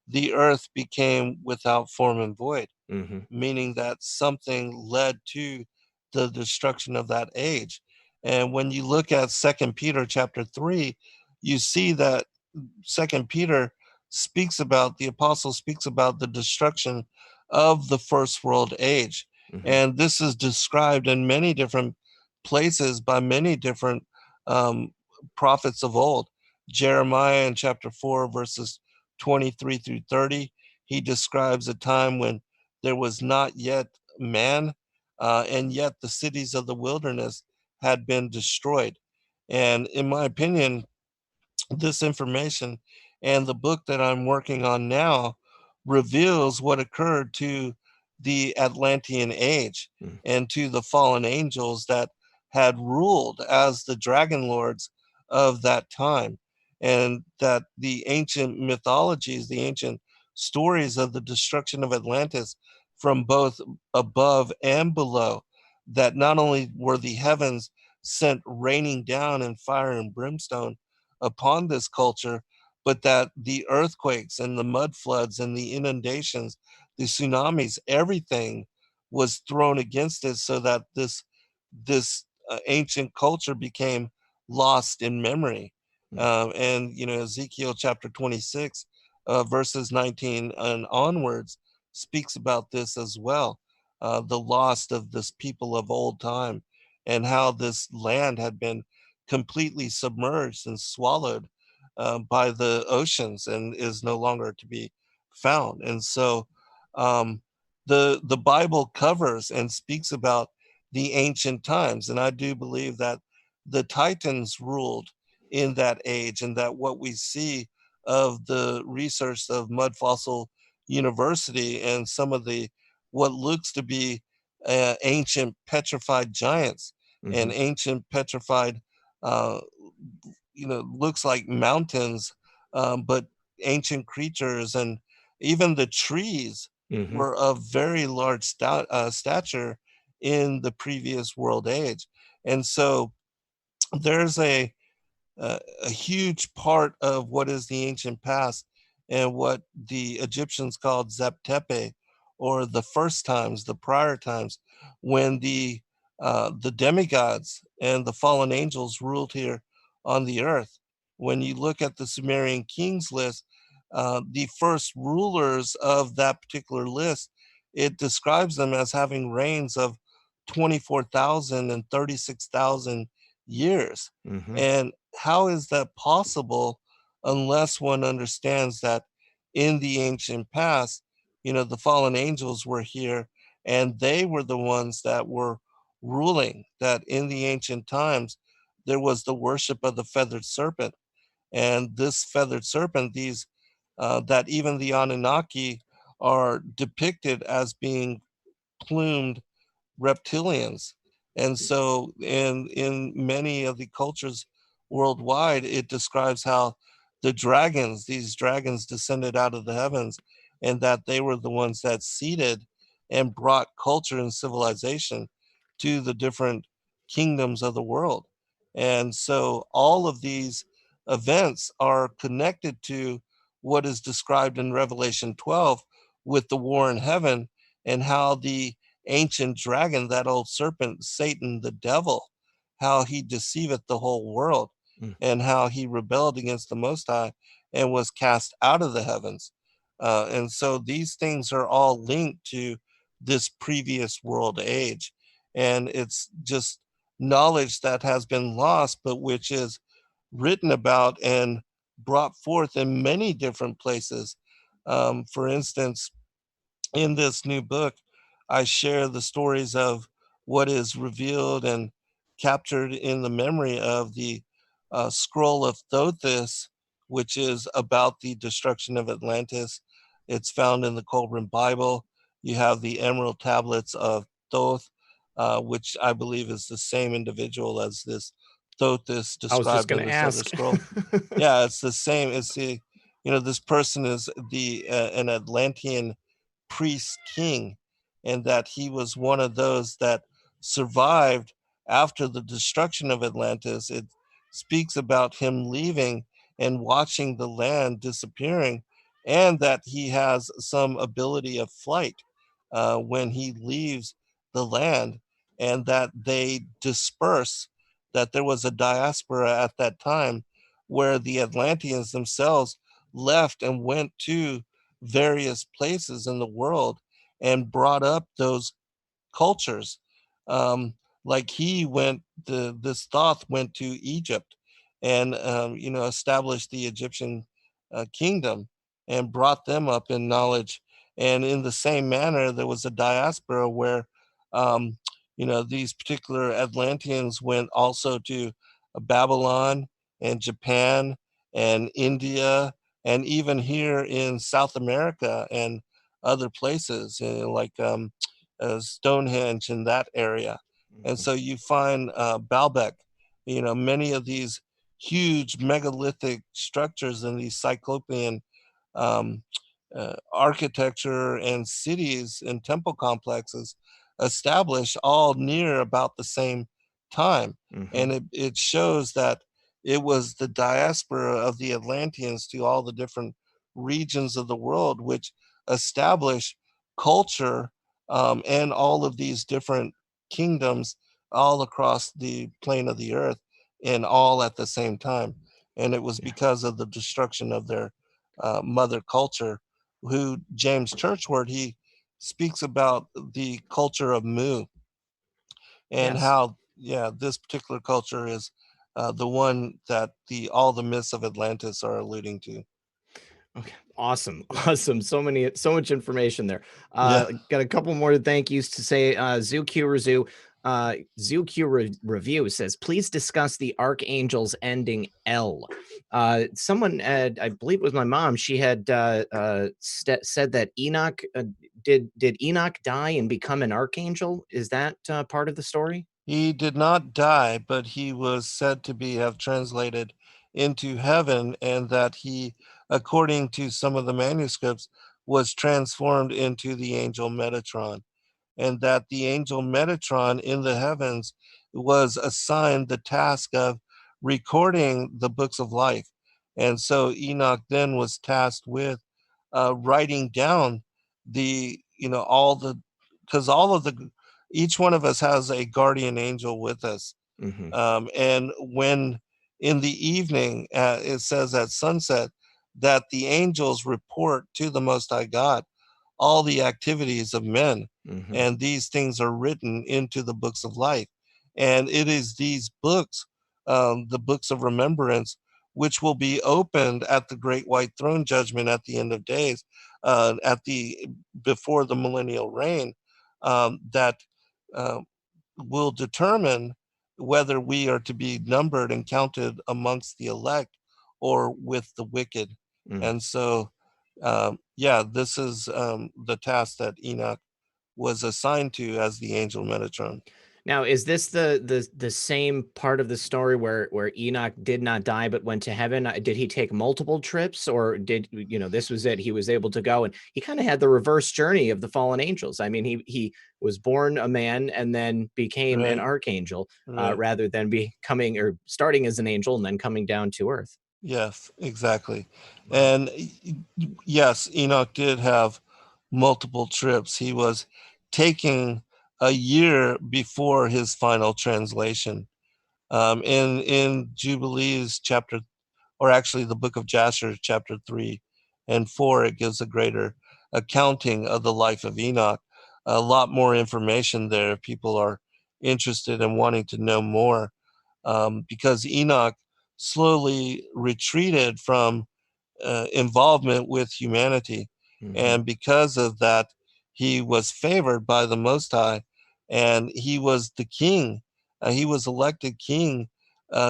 the earth became without form and void, Mm-hmm. meaning that something led to the destruction of that age. And when you look at Second Peter chapter 3, you see that Second Peter the apostle speaks about the destruction of the first world age. Mm-hmm. And this is described in many different places by many different um, prophets of old. Jeremiah in chapter 4, verses 23 through 30, he describes a time when there was not yet man, and yet the cities of the wilderness had been destroyed. And in my opinion, this information and the book that I'm working on now reveals what occurred to the Atlantean age Mm-hmm. and to the fallen angels that had ruled as the dragon lords of that time. And that the ancient mythologies, the ancient stories of the destruction of Atlantis from both above and below, that not only were the heavens sent raining down in fire and brimstone upon this culture, but that the earthquakes and the mud floods and the inundations, the tsunamis, everything was thrown against it, so that this ancient culture became lost in memory. And Ezekiel chapter 26, verses 19 and onwards, speaks about this as well. The loss of this people of old time, and how this land had been completely submerged and swallowed by the oceans and is no longer to be found. And so um, the Bible covers and speaks about the ancient times, and I do believe that the Titans ruled in that age, and that what we see of the research of Mud Fossil University and some of the what looks to be ancient petrified giants Mm-hmm. and ancient petrified uh, looks like mountains, but ancient creatures, and even the trees Mm-hmm. were of very large stature in the previous world age. And so there's a huge part of what is the ancient past and what the Egyptians called Zeptepe, or the first times, the prior times, when the demigods and the fallen angels ruled here on the earth. When you look at the Sumerian kings list, the first rulers of that particular list, it describes them as having reigns of 24,000 and 36,000 years. Mm-hmm. And how is that possible unless one understands that in the ancient past, the fallen angels were here, and they were the ones that were ruling, that in the ancient times there was the worship of the feathered serpent. And this feathered serpent, these that even the Anunnaki are depicted as being plumed reptilians. And so in many of the cultures worldwide, it describes how these dragons descended out of the heavens, and that they were the ones that seeded and brought culture and civilization to the different kingdoms of the world. And so all of these events are connected to what is described in Revelation 12 with the war in heaven, and how the ancient dragon, that old serpent, Satan, the devil, how he deceiveth the whole world, Mm. and how he rebelled against the Most High and was cast out of the heavens. And so these things are all linked to this previous world age. And it's just knowledge that has been lost, but which is written about and brought forth in many different places. For instance, in this new book, I share the stories of what is revealed and captured in the memory of the scroll of Thothis, which is about the destruction of Atlantis. It's found in the Colburn Bible. You have the emerald tablets of Thoth, which I believe is the same individual as this Thothis I was just described going in to this other ask. scroll. Yeah, it's the same. It's the, this person is the an Atlantean priest king, and that he was one of those that survived after the destruction of Atlantis. It speaks about him leaving and watching the land disappearing, and that he has some ability of flight when he leaves the land, and that they disperse, that there was a diaspora at that time where the Atlanteans themselves left and went to various places in the world and brought up those cultures. Um, like he went, this Thoth went to Egypt and, established the Egyptian kingdom and brought them up in knowledge. And in the same manner, there was a diaspora where, um, these particular Atlanteans went also to Babylon and Japan and India, and even here in South America and other places, like Stonehenge in that area. And Mhm. so you find Baalbek, many of these huge megalithic structures and these cyclopean um, architecture and cities and temple complexes established all near about the same time. Mhm. And it shows that it was the diaspora of the Atlanteans to all the different regions of the world, which established culture and all of these different kingdoms all across the plane of the earth, and all at the same time. And it was Yeah. because of the destruction of their mother culture, who James Churchward, he speaks about the culture of Mu, and Yes. how, yeah, this particular culture is the one that the all the myths of Atlantis are alluding to. Okay. Awesome. Awesome. So much information there. Yeah. Got a couple more thank yous to say. Review says, please discuss the Archangel's ending L. Someone, I believe it was my mom, she had said that Enoch, did Enoch die and become an archangel? Is that part of the story? He did not die, but he was said to be have translated into heaven, and that he, according to some of the manuscripts, was transformed into the angel Metatron, and that the angel Metatron in the heavens was assigned the task of recording the books of life. And so Enoch then was tasked with writing down all the, because all of the, each one of us has a guardian angel with us. Hmm. And when in the evening, it says at sunset, that the angels report to the Most High God all the activities of men, Hmm. and these things are written into the books of life. And it is these books, the books of remembrance, which will be opened at the great white throne judgment at the end of days, at the before the millennial reign, that uh, will determine whether we are to be numbered and counted amongst the elect or with the wicked. Mm. And so, yeah, this is the task that Enoch was assigned to as the angel Metatron. Now, is this the same part of the story where Enoch did not die but went to heaven? Did he take multiple trips, or did this was it? He was able to go, and he kind of had the reverse journey of the fallen angels. I mean, he was born a man and then became an Right, archangel, right. rather than becoming or starting as an angel and then coming down to earth. Yes, exactly. Wow. And yes, Enoch did have multiple trips. He was taking a year before his final translation. In Jubilees chapter, or actually the book of Jasher, chapter 3 and 4, it gives a greater accounting of the life of Enoch. A lot more information there if people are interested and wanting to know more, because Enoch slowly retreated from involvement with humanity. Hmm. And because of that, he was favored by the Most High, and he was the king. He was elected king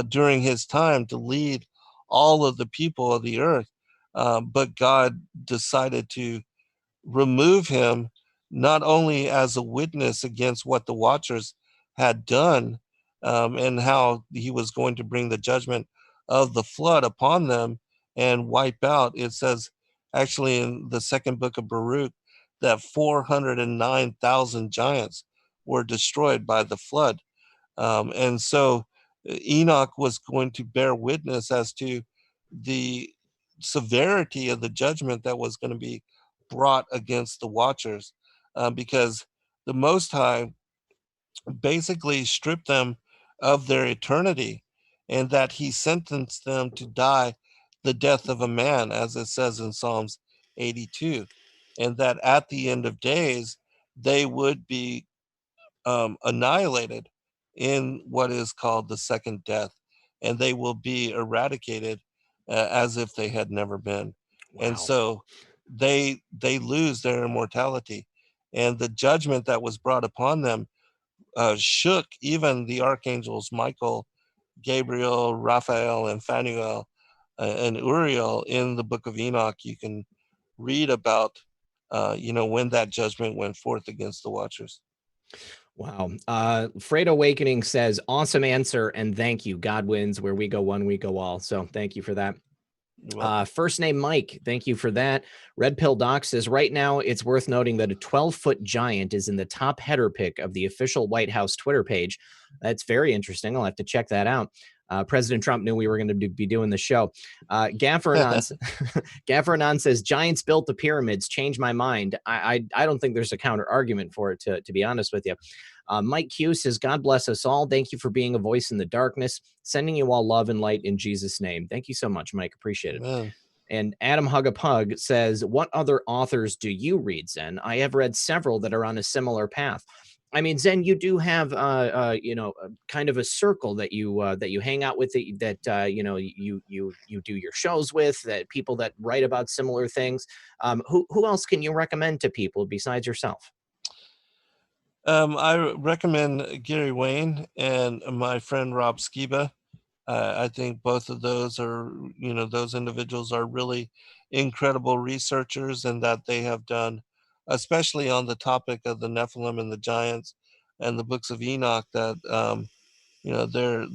during his time to lead all of the people of the earth. But God decided to remove him, not only as a witness against what the Watchers had done, and how he was going to bring the judgment of the flood upon them and wipe out. It says actually in the second book of Baruch that 409,000 giants were destroyed by the flood. And so Enoch was going to bear witness as to the severity of the judgment that was going to be brought against the Watchers, because the Most High basically stripped them of their eternity, and that he sentenced them to die the death of a man, as it says in Psalms 82, and that at the end of days, they would be annihilated in what is called the second death, and they will be eradicated as if they had never been. And Wow. so they lose their immortality, and the judgment that was brought upon them shook even the archangels Michael, Gabriel, Raphael, and Phanuel, and Uriel. In the Book of Enoch, you can read about when that judgment went forth against the Watchers. Wow. Freight Awakening says, awesome answer and thank you. God wins. Where we go one, we go all. So thank you for that. You're welcome. First name Mike, thank you for that. Red Pill Doc says, right now it's worth noting that a 12-foot giant is in the top header pick of the official White House Twitter page. That's very interesting. I'll have to check that out. President Trump knew we were going to be doing the show. Gaffer Anon says, giants built the pyramids. Change my mind. I don't think there's a counter argument for it, to be honest with you. Mike Q says, God bless us all. Thank you for being a voice in the darkness. Sending you all love and light in Jesus' name. Thank you so much, Mike. Appreciate it. Amen. And Adam Hugapug says, what other authors do you read, Zen? I have read several that are on a similar path. I mean, Zen, you do have, kind of a circle that you hang out with, that you do your shows with, that people that write about similar things. Who else can you recommend to people besides yourself? I recommend Gary Wayne and my friend Rob Skiba. I think both of those are, those individuals are really incredible researchers, and that they have done, especially on the topic of the Nephilim and the giants and the books of Enoch, that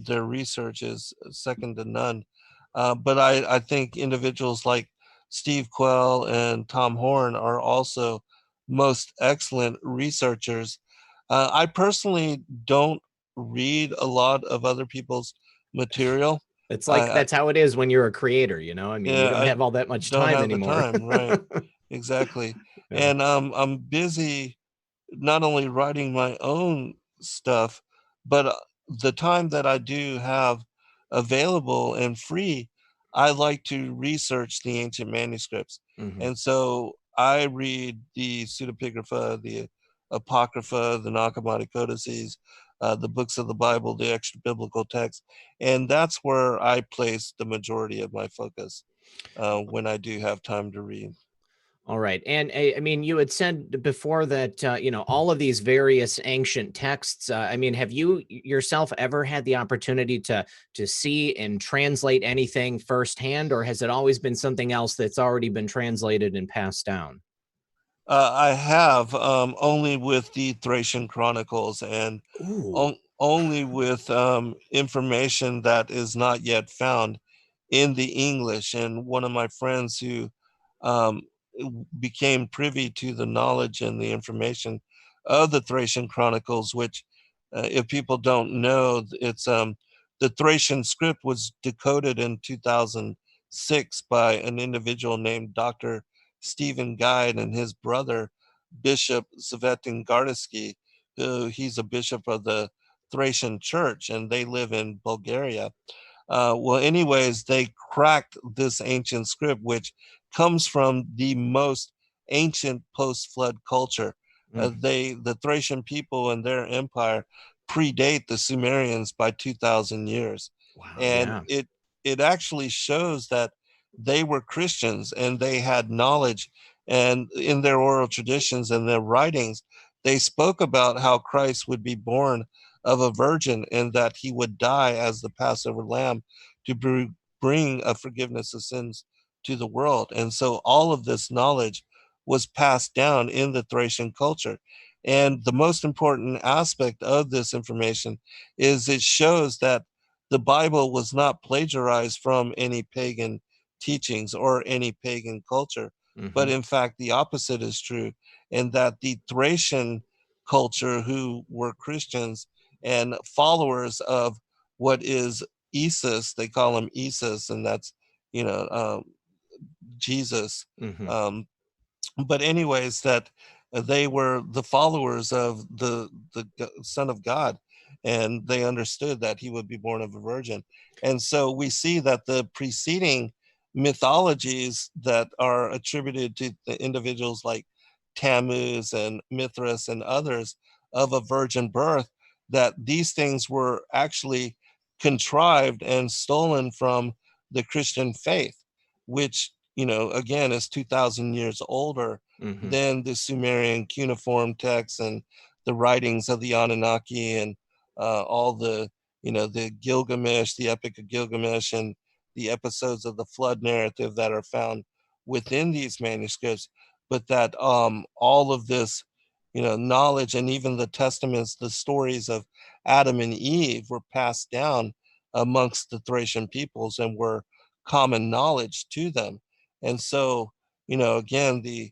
their research is second to none. But I think individuals like Steve Quell and Tom Horn are also most excellent researchers. I personally don't read a lot of other people's material. It's like I that's how it is when you're a creator, I mean, you Yeah, don't I have all that much don't time have the anymore. time, right? Exactly. Yeah. And I'm busy not only writing my own stuff, but the time that I do have available and free, I like to research the ancient manuscripts. Mhm. And so I read the pseudepigrapha, the apocrypha, the Nag Hammadi codices, the books of the Bible, the extra biblical texts, and that's where I place the majority of my focus when I do have time to read. All right. And I mean, you had said before that, all of these various ancient texts, I mean, have you yourself ever had the opportunity to see and translate anything firsthand, or has it always been something else that's already been translated and passed down? I have only with the Thracian Chronicles, and Ooh. only with information that is not yet found in the English. And one of my friends who um, became privy to the knowledge and the information of the Thracian Chronicles, which, if people don't know, it's the Thracian script was decoded in 2006 by an individual named Dr. Stephen Guide and his brother, Bishop Zen Garcia, who he's a bishop of the Thracian church, and they live in Bulgaria. Well, anyways, they cracked this ancient script, which comes from the most ancient post-flood culture. Mm. The Thracian people and their empire predate the Sumerians by 2,000 years, Wow. and Yeah. it actually shows that they were Christians and they had knowledge, and in their oral traditions and their writings, they spoke about how Christ would be born of a virgin and that he would die as the Passover lamb to bring a forgiveness of sins to the world. And so all of this knowledge was passed down in the Thracian culture. And the most important aspect of this information is it shows that the Bible was not plagiarized from any pagan teachings or any pagan culture, but Hmm. in fact, the opposite is true, and that the Thracian culture, who were Christians and followers of what is Isis, they call him Isis, and that's, you know, Jesus. Hmm. Um, but anyways, that they were the followers of the Son of God, and they understood that he would be born of a virgin. And so we see that the preceding mythologies that are attributed to the individuals like Tammuz and Mithras and others of a virgin birth, that these things were actually contrived and stolen from the Christian faith, which, again, is 2,000 years older Hmm. than the Sumerian cuneiform texts and the writings of the Anunnaki, and all the Gilgamesh, the Epic of Gilgamesh, and the episodes of the flood narrative that are found within these manuscripts. But that all of this, knowledge, and even the testaments, the stories of Adam and Eve, were passed down amongst the Thracian peoples and were common knowledge to them. And so, again, the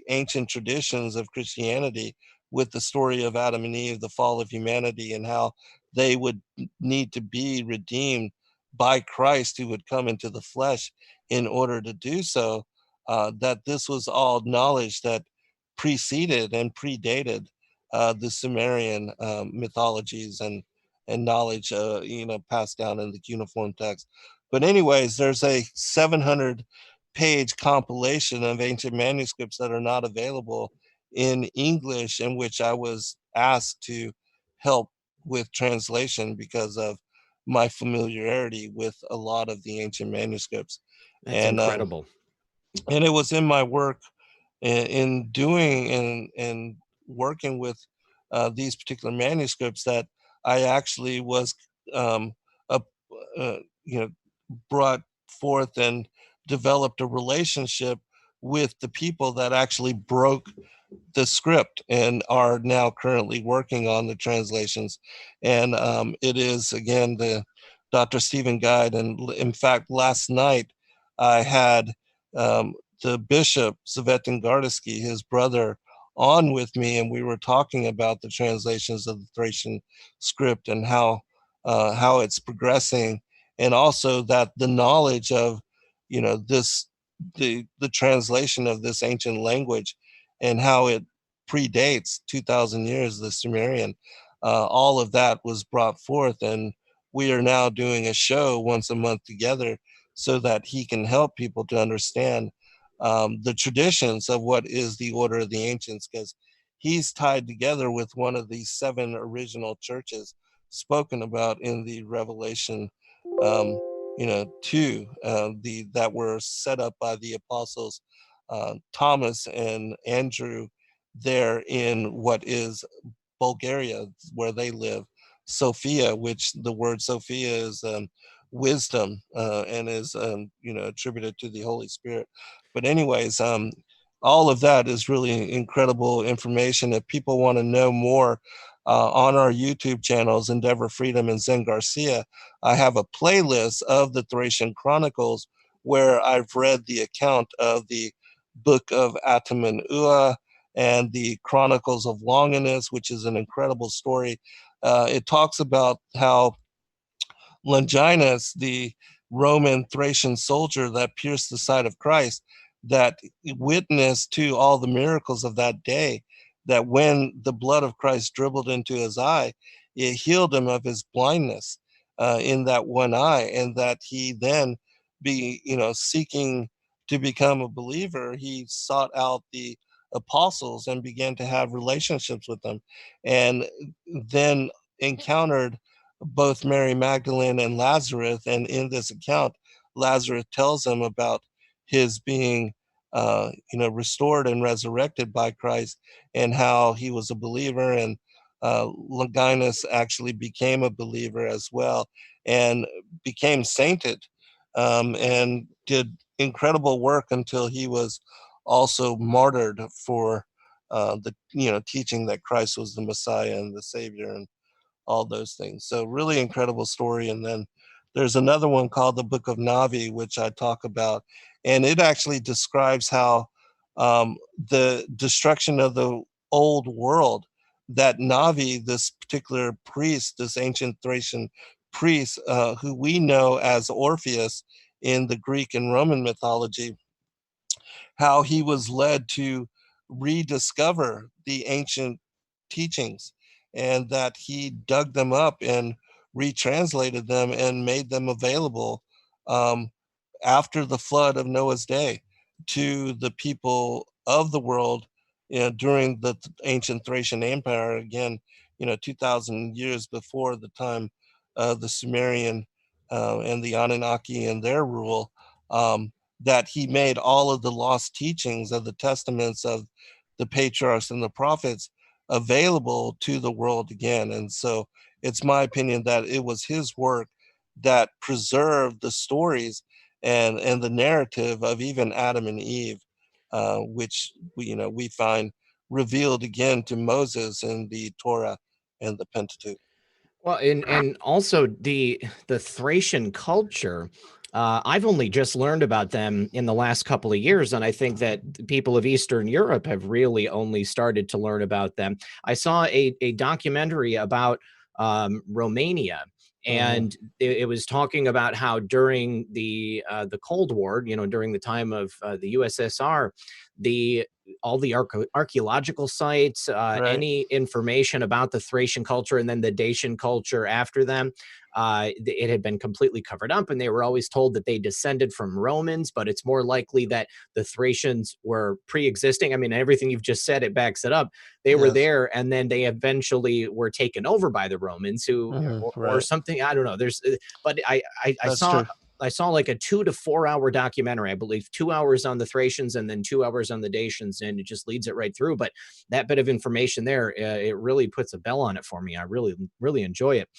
ancient traditions of Christianity, with the story of Adam and Eve, the fall of humanity, and how they would need to be redeemed by Christ, who would come into the flesh in order to do so, that this was all knowledge that preceded and predated the Sumerian mythologies and knowledge, passed down in the cuneiform text. But anyways, there's a 700-page compilation of ancient manuscripts that are not available in English, in which I was asked to help with translation because of my familiarity with a lot of the ancient manuscripts. That's And incredible. and it was in my work in doing and working with these particular manuscripts that I actually was um, a, uh, you know brought forth and developed a relationship with the people that actually broke the script and are now currently working on the translations. And it is, again, the Dr. Stephen Guide. And in fact, last night I had um, the Bishop Savetin Gardaski, his brother, on with me, and we were talking about the translations of the Thracian script and how it's progressing, and also that the knowledge of, this the translation of this ancient language and how it predates 2,000 years, the Sumerian. All of that was brought forth, and we are now doing a show once a month together so that he can help people to understand the traditions of what is the Order of the Ancients, because he's tied together with one of the seven original churches spoken about in the Revelation, um, 2, that were set up by the apostles Thomas and Andrew there in what is Bulgaria, where they live, Sophia, which the word Sophia is wisdom, and is attributed to the Holy Spirit. But anyways, all of that is really incredible information. If people want to know more, on our YouTube channels, Endeavor Freedom and Zen Garcia, I have a playlist of the Thracian Chronicles where I've read the account of the Book of Enoch and the Chronicles of Longinus, which is an incredible story. It talks about how Longinus, the Roman Thracian soldier that pierced the side of Christ, that witnessed to all the miracles of that day, that when the blood of Christ dribbled into his eye, it healed him of his blindness in that one eye, and that he then seeking to become a believer, he sought out the apostles and began to have relationships with them, and then encountered both Mary Magdalene and Lazarus. And in this account, Lazarus tells him about his being, restored and resurrected by Christ, and how he was a believer. And Longinus actually became a believer as well, and became sainted, and did incredible work until he was also martyred for the teaching that Christ was the Messiah and the Savior, and all those things. So really incredible story. And then there's another one called the Book of Navi, which I talk about, and it actually describes how the destruction of the old world, that Navi, this particular priest, this ancient Thracian priest, who we know as Orpheus in the Greek and Roman mythology, how he was led to rediscover the ancient teachings, and that he dug them up and retranslated them and made them available, um, after the flood of Noah's day, to the people of the world, during the ancient Thracian Empire, again, 2,000 years before the time of the Sumerian and the Anunnaki and their rule. That he made all of the lost teachings of the testaments of the patriarchs and the prophets available to the world again. And so it's my opinion that it was his work that preserved the stories and the narrative of even Adam and Eve, which we find revealed again to Moses in the Torah and the Pentateuch. Well, and also the Thracian culture, I've only just learned about them in the last couple of years, and I think that the people of Eastern Europe have really only started to learn about them. I saw a documentary about Romania, Mhm. and it was talking about how during the Cold War, during the time of the USSR, the all the archaeological sites, Right. any information about the Thracian culture and then the Dacian culture after them. It had been completely covered up, and they were always told that they descended from Romans, but it's more likely that the Thracians were pre-existing. I mean, everything you've just said, it backs it up. They were Yes. there, and then they eventually were taken over by the Romans, who or Right. something. I don't know. But I That's saw true. like a 2 to 4 hour documentary, I believe 2 hours on the Thracians and then 2 hours on the Dacians, and it just leads it right through. But that bit of information there, it really puts a bell on it for me. I really, really enjoy it.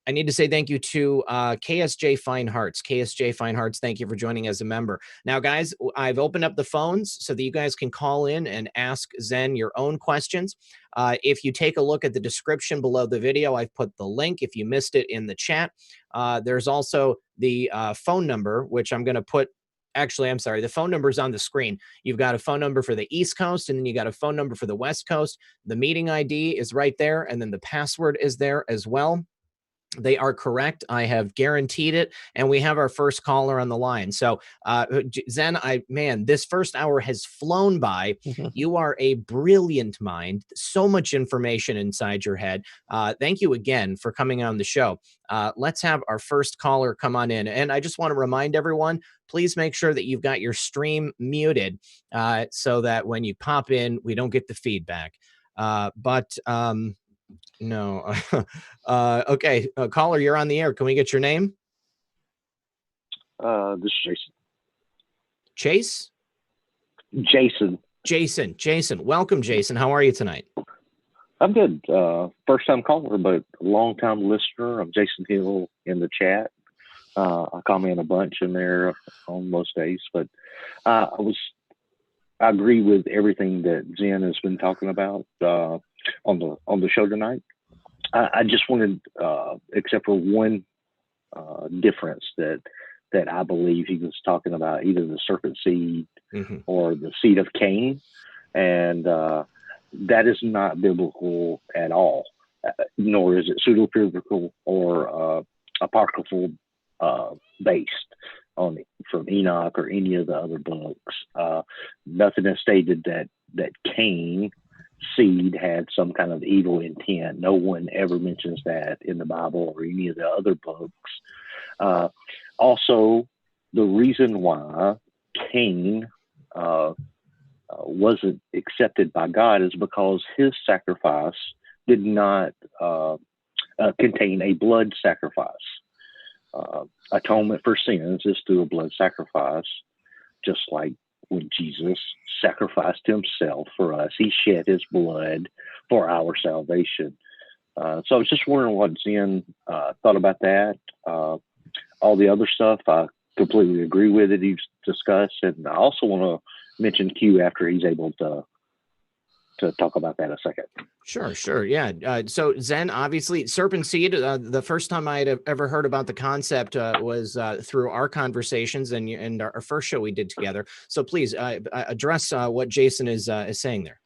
I need to say thank you to KSJ Fine Hearts. KSJ Fine Hearts, thank you for joining as a member. Now, guys, I've opened up the phones so that you guys can call in and ask Zen your own questions. If you take a look at the description below the video, I've put the link if you missed it in the chat. There's also the phone number, which I'm going to put. Actually, I'm sorry. The phone number is on the screen. You've got a phone number for the East Coast, and then you got a phone number for the West Coast. The meeting ID is right there, and then the password is there as well. They are correct. I have guaranteed it. And we have our first caller on the line. So, Zen, this first hour has flown by. You are a brilliant mind. So much information inside your head. Thank you again for coming on the show. Let's have our first caller come on in. And I just want to remind everyone, please make sure that you've got your stream muted so that when you pop in, we don't get the feedback. No. Okay. Caller, you're on the air. Can we get your name? This is Jason. Chase? Jason. Welcome, Jason. How are you tonight? I'm good. First time caller, but long time listener. I'm Jason Hill in the chat. I comment a bunch in there on most days, but I was I agree with everything that Zen has been talking about on the show tonight. I just wanted, except for one difference that I believe he was talking about, either the serpent seed or the seed of Cain, and that is not biblical at all, nor is it pseudo-biblical or apocryphal based on from Enoch or any of the other books. Nothing has stated that Cain seed had some kind of evil intent. No one ever mentions that in the Bible or any of the other books. Also, the reason why Cain wasn't accepted by God is because his sacrifice did not contain a blood sacrifice. Atonement for sins is through a blood sacrifice, just like when Jesus sacrificed himself for us. He shed his blood for our salvation. So I was just wondering what Zen thought about that. All the other stuff, I completely agree with it. He's discussed, and I also want to mention Q after he's able to talk about that a second. Sure. Yeah. So Zen, obviously, serpent seed. The first time I had ever heard about the concept was through our conversations and our first show we did together. So please address what Jason is saying there.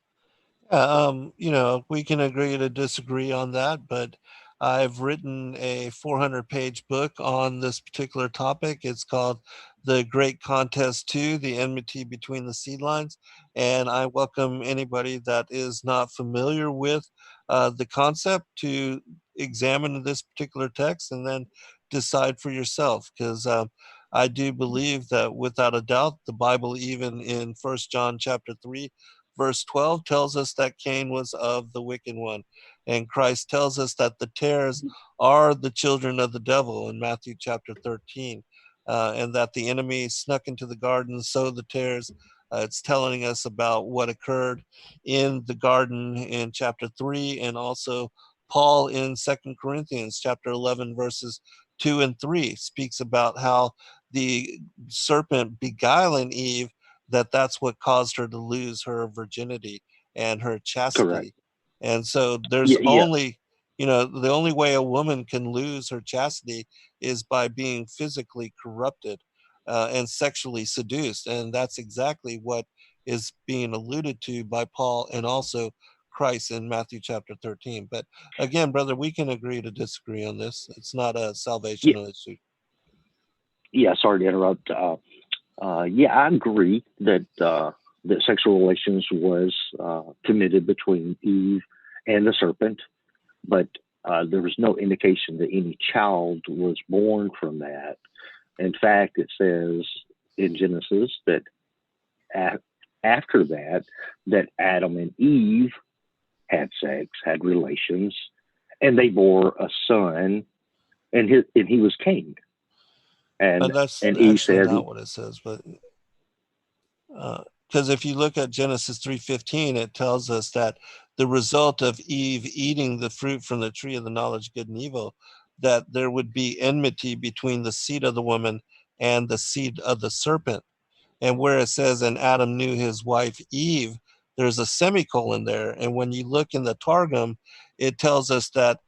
We can agree to disagree on that, but I've written a 400-page book on this particular topic. It's called The Great Contest 2, The Enmity Between the Seed Lines. And I welcome anybody that is not familiar with the concept to examine this particular text and then decide for yourself. Because I do believe that without a doubt, the Bible, even in 1 John chapter 3, verse 12 tells us that Cain was of the wicked one. And Christ tells us that the tares are the children of the devil in Matthew chapter 13, and that the enemy snuck into the garden, sowed the tares. It's telling us about what occurred in the garden in chapter 3, and also Paul in 2 Corinthians chapter 11, verses 2 and 3 speaks about how the serpent beguiling Eve, that's what caused her to lose her virginity and her chastity. Correct. And so there's only, the only way a woman can lose her chastity is by being physically corrupted and sexually seduced. And that's exactly what is being alluded to by Paul and also Christ in Matthew chapter 13. But again, brother, we can agree to disagree on this. It's not a salvational issue. Yeah, sorry to interrupt. I agree that that sexual relations was committed between Eve and the serpent, but there was no indication that any child was born from that. In fact, it says in Genesis that after that Adam and Eve had sex, had relations, and they bore a son, and he was Cain. And that's Eve said, not what it says, but because if you look at Genesis 3:15, it tells us that the result of Eve eating the fruit from the tree of the knowledge of good and evil, that there would be enmity between the seed of the woman and the seed of the serpent. And where it says, and Adam knew his wife Eve, there's a semicolon there. And when you look in the Targum, it tells us that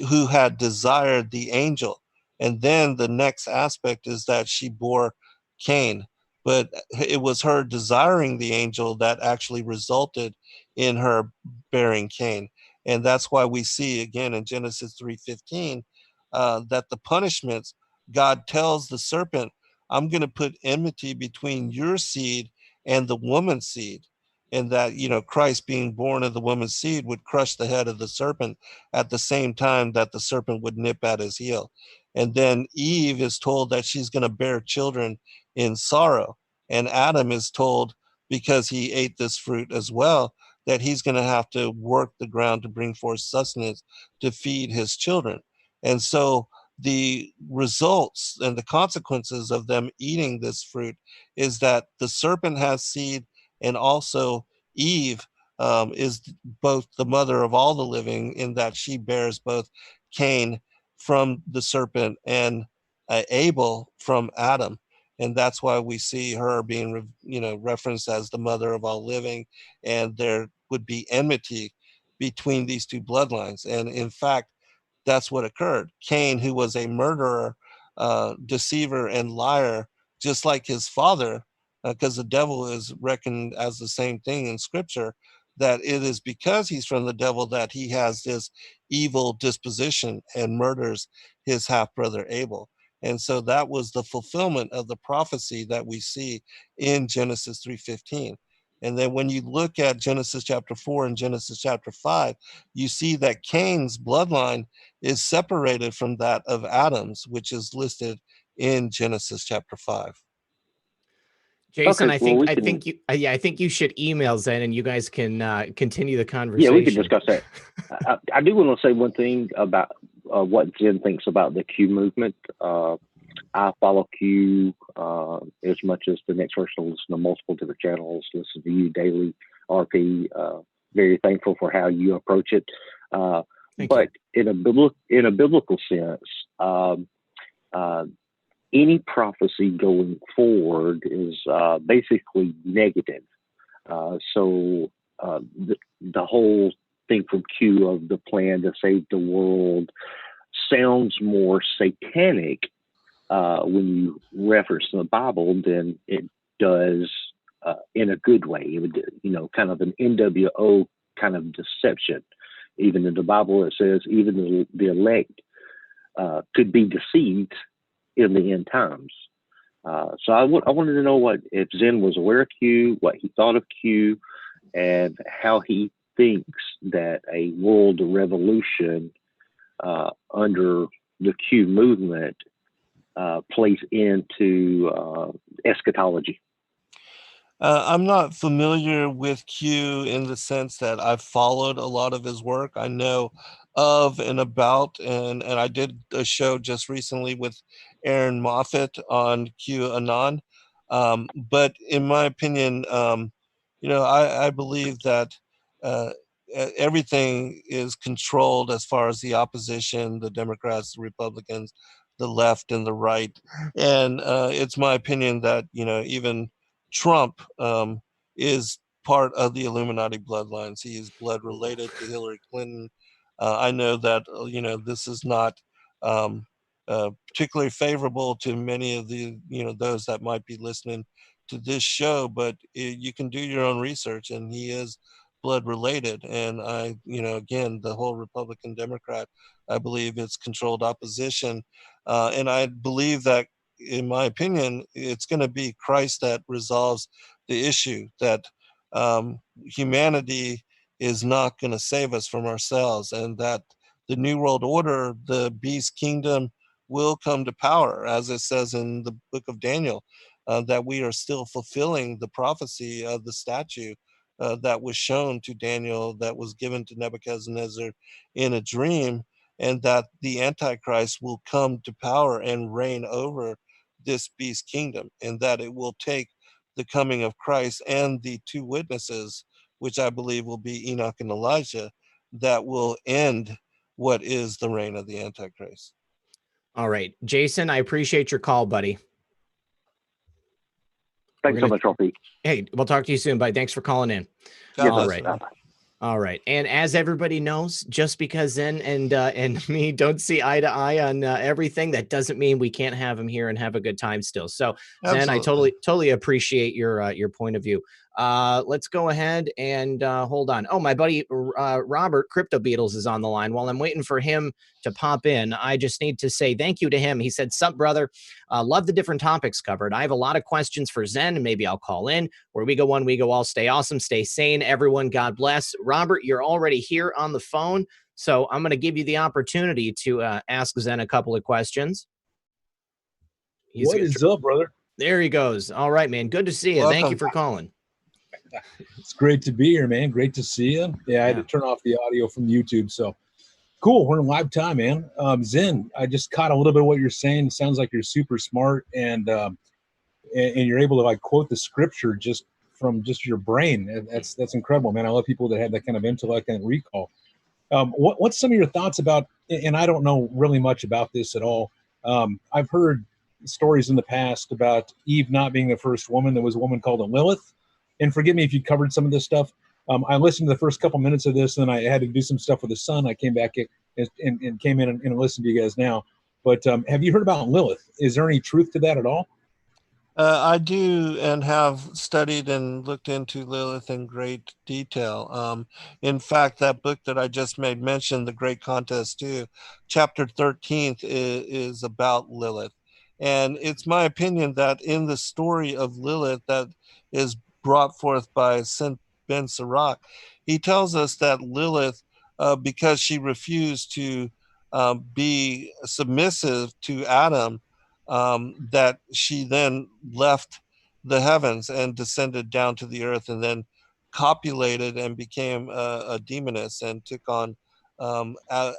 who had desired the angel. And then the next aspect is that she bore Cain. But it was her desiring the angel that actually resulted in her bearing Cain. And that's why we see again in Genesis 3:15 that the punishments, God tells the serpent, I'm going to put enmity between your seed and the woman's seed. And that, Christ being born of the woman's seed would crush the head of the serpent at the same time that the serpent would nip at his heel. And then Eve is told that she's going to bear children in sorrow. And Adam is told, because he ate this fruit as well, that he's going to have to work the ground to bring forth sustenance to feed his children. And so the results and the consequences of them eating this fruit is that the serpent has seed, and also Eve is both the mother of all the living, in that she bears both Cain from the serpent and Abel from Adam. And that's why we see her being, referenced as the mother of all living. And there would be enmity between these two bloodlines. And in fact, that's what occurred. Cain, who was a murderer, deceiver, and liar, just like his father, because the devil is reckoned as the same thing in scripture, that it is because he's from the devil that he has this evil disposition and murders his half brother Abel. And so that was the fulfillment of the prophecy that we see in Genesis 3:15. And then when you look at Genesis chapter 4 and Genesis chapter 5, you see that Cain's bloodline is separated from that of Adam's, which is listed in Genesis chapter 5. Jason, Okay, well, we can, I think you should email Zen and you guys can continue the yeah, conversation. we can discuss that. I do want to say one thing about what Zen thinks about the Q movement. I follow Q as much as the next person will listen to multiple different channels, listen to you daily, RP. Very thankful for how you approach it. But in a biblical sense, any prophecy going forward is basically negative. So the whole thing from Q of the plan to save the world sounds more satanic when you reference the Bible than it does in a good way. It would, kind of an NWO kind of deception. Even in the Bible, it says even the elect could be deceived in the end times. So I wanted to know if Zen was aware of Q, what he thought of Q, and how he thinks that a world revolution under the Q movement plays into eschatology. I'm not familiar with Q in the sense that I've followed a lot of his work. I know of and about, and I did a show just recently with Aaron Moffat on QAnon. But in my opinion, I believe that everything is controlled as far as the opposition, the Democrats, the Republicans, the left, and the right. And it's my opinion that, even Trump is part of the Illuminati bloodlines. He is blood related to Hillary Clinton. I know that, this is not particularly favorable to many of the, those that might be listening to this show, but you can do your own research, and he is blood related. And again, the whole Republican Democrat, I believe it's controlled opposition. And I believe that, in my opinion, it's going to be Christ that resolves the issue, that humanity is not going to save us from ourselves, and that the New World Order, the beast kingdom, will come to power, as it says in the book of Daniel, that we are still fulfilling the prophecy of the statue that was shown to Daniel, that was given to Nebuchadnezzar in a dream, and that the Antichrist will come to power and reign over this beast kingdom, and that it will take the coming of Christ and the two witnesses, which I believe will be Enoch and Elijah, that will end what is the reign of the Antichrist. All right, Jason, I appreciate your call, buddy. Thanks so much, RP. Hey, we'll talk to you soon, buddy. Thanks for calling in. Yes, all right. All right. And as everybody knows, just because Zen and me don't see eye to eye on everything, that doesn't mean we can't have him here and have a good time still. So Zen, I totally appreciate your point of view. Let's go ahead and hold on. Oh, my buddy Robert Crypto Beatles is on the line. While I'm waiting for him to pop in, I just need to say thank you to him. He said, "Sup, brother? Love the different topics covered. I have a lot of questions for Zen, and maybe I'll call in. Where we go one, we go all. Stay awesome, stay sane, everyone. God bless." Robert, you're already here on the phone, so I'm going to give you the opportunity to ask Zen a couple of questions. What is up, brother? There he goes. All right, man. Good to see you. Welcome. Thank you for calling. It's great to be here, man. Great to see you. Yeah, I had to turn off the audio from YouTube, so cool. We're in live time, man. Zen, I just caught a little bit of what you're saying. It sounds like you're super smart, and you're able to like quote the scripture just from just your brain. That's incredible, man. I love people that have that kind of intellect and recall. What's some of your thoughts about? And I don't know really much about this at all. I've heard stories in the past about Eve not being the first woman. There was a woman called Lilith. And forgive me if you covered some of this stuff. I listened to the first couple minutes of this, and then I had to do some stuff with the son. I came back and came in and listened to you guys now. But have you heard about Lilith? Is there any truth to that at all? I do, and have studied and looked into Lilith in great detail. In fact, that book that I just made mention, The Great Contest 2, chapter 13 is about Lilith. And it's my opinion that in the story of Lilith that is brought forth by Saint Ben Sirach, he tells us that Lilith, because she refused to be submissive to Adam, that she then left the heavens and descended down to the earth, and then copulated and became a demoness and took on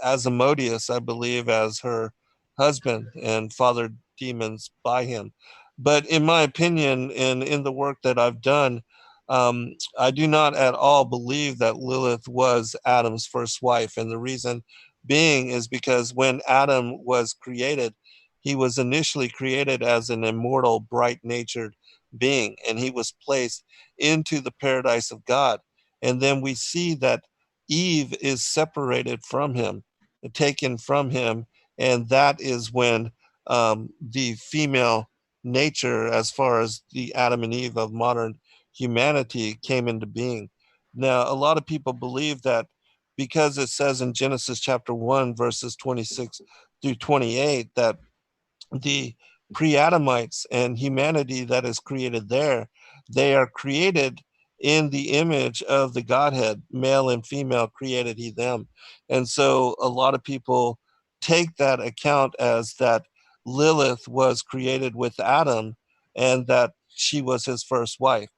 Asmodeus, I believe, as her husband, and fathered demons by him. But in my opinion, and in the work that I've done, I do not at all believe that Lilith was Adam's first wife. And the reason being is because when Adam was created, he was initially created as an immortal, bright-natured being, and he was placed into the paradise of God. And then we see that Eve is separated from him, taken from him, and that is when the female nature, as far as the Adam and Eve of modern humanity, came into being. Now, a lot of people believe that because it says in Genesis chapter 1, verses 26 through 28, that the pre-Adamites and humanity that is created there, they are created in the image of the Godhead, male and female created he them. And so a lot of people take that account as that Lilith was created with Adam and that she was his first wife.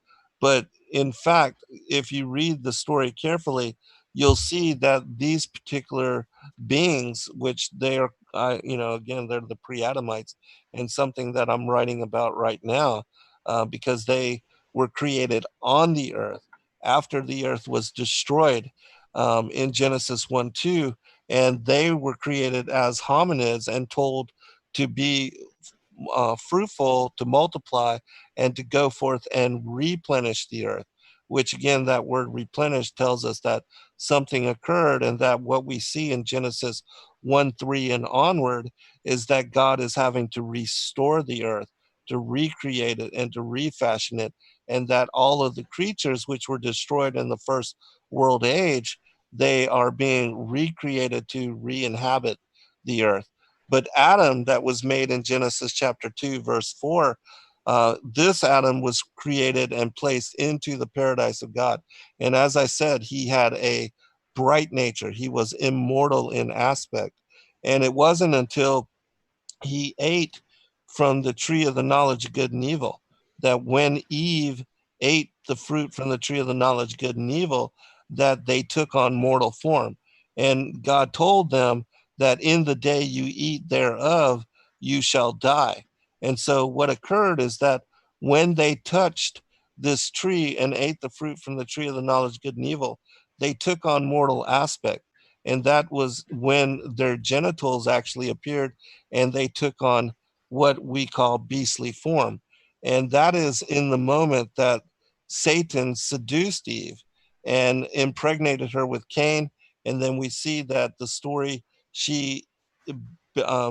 But in fact, if you read the story carefully, you'll see that these particular beings, which they are, again, they're the pre-Adamites, and something that I'm writing about right now, because they were created on the earth after the earth was destroyed in Genesis 1-2, and they were created as hominids and told to be fruitful, to multiply, and to go forth and replenish the earth, which again, that word replenish tells us that something occurred, and that what we see in Genesis 1-3 and onward is that God is having to restore the earth, to recreate it and to refashion it, and that all of the creatures which were destroyed in the first world age, they are being recreated to re-inhabit the earth. But Adam, that was made in Genesis chapter 2, verse 4, this Adam was created and placed into the paradise of God. And as I said, he had a bright nature. He was immortal in aspect. And it wasn't until he ate from the tree of the knowledge of good and evil that when Eve ate the fruit from the tree of the knowledge of good and evil, that they took on mortal form. And God told them that in the day you eat thereof, you shall die. And so what occurred is that when they touched this tree and ate the fruit from the tree of the knowledge of good and evil, they took on mortal aspect. And that was when their genitals actually appeared, and they took on what we call beastly form. And that is in the moment that Satan seduced Eve and impregnated her with Cain. And then we see that the story, she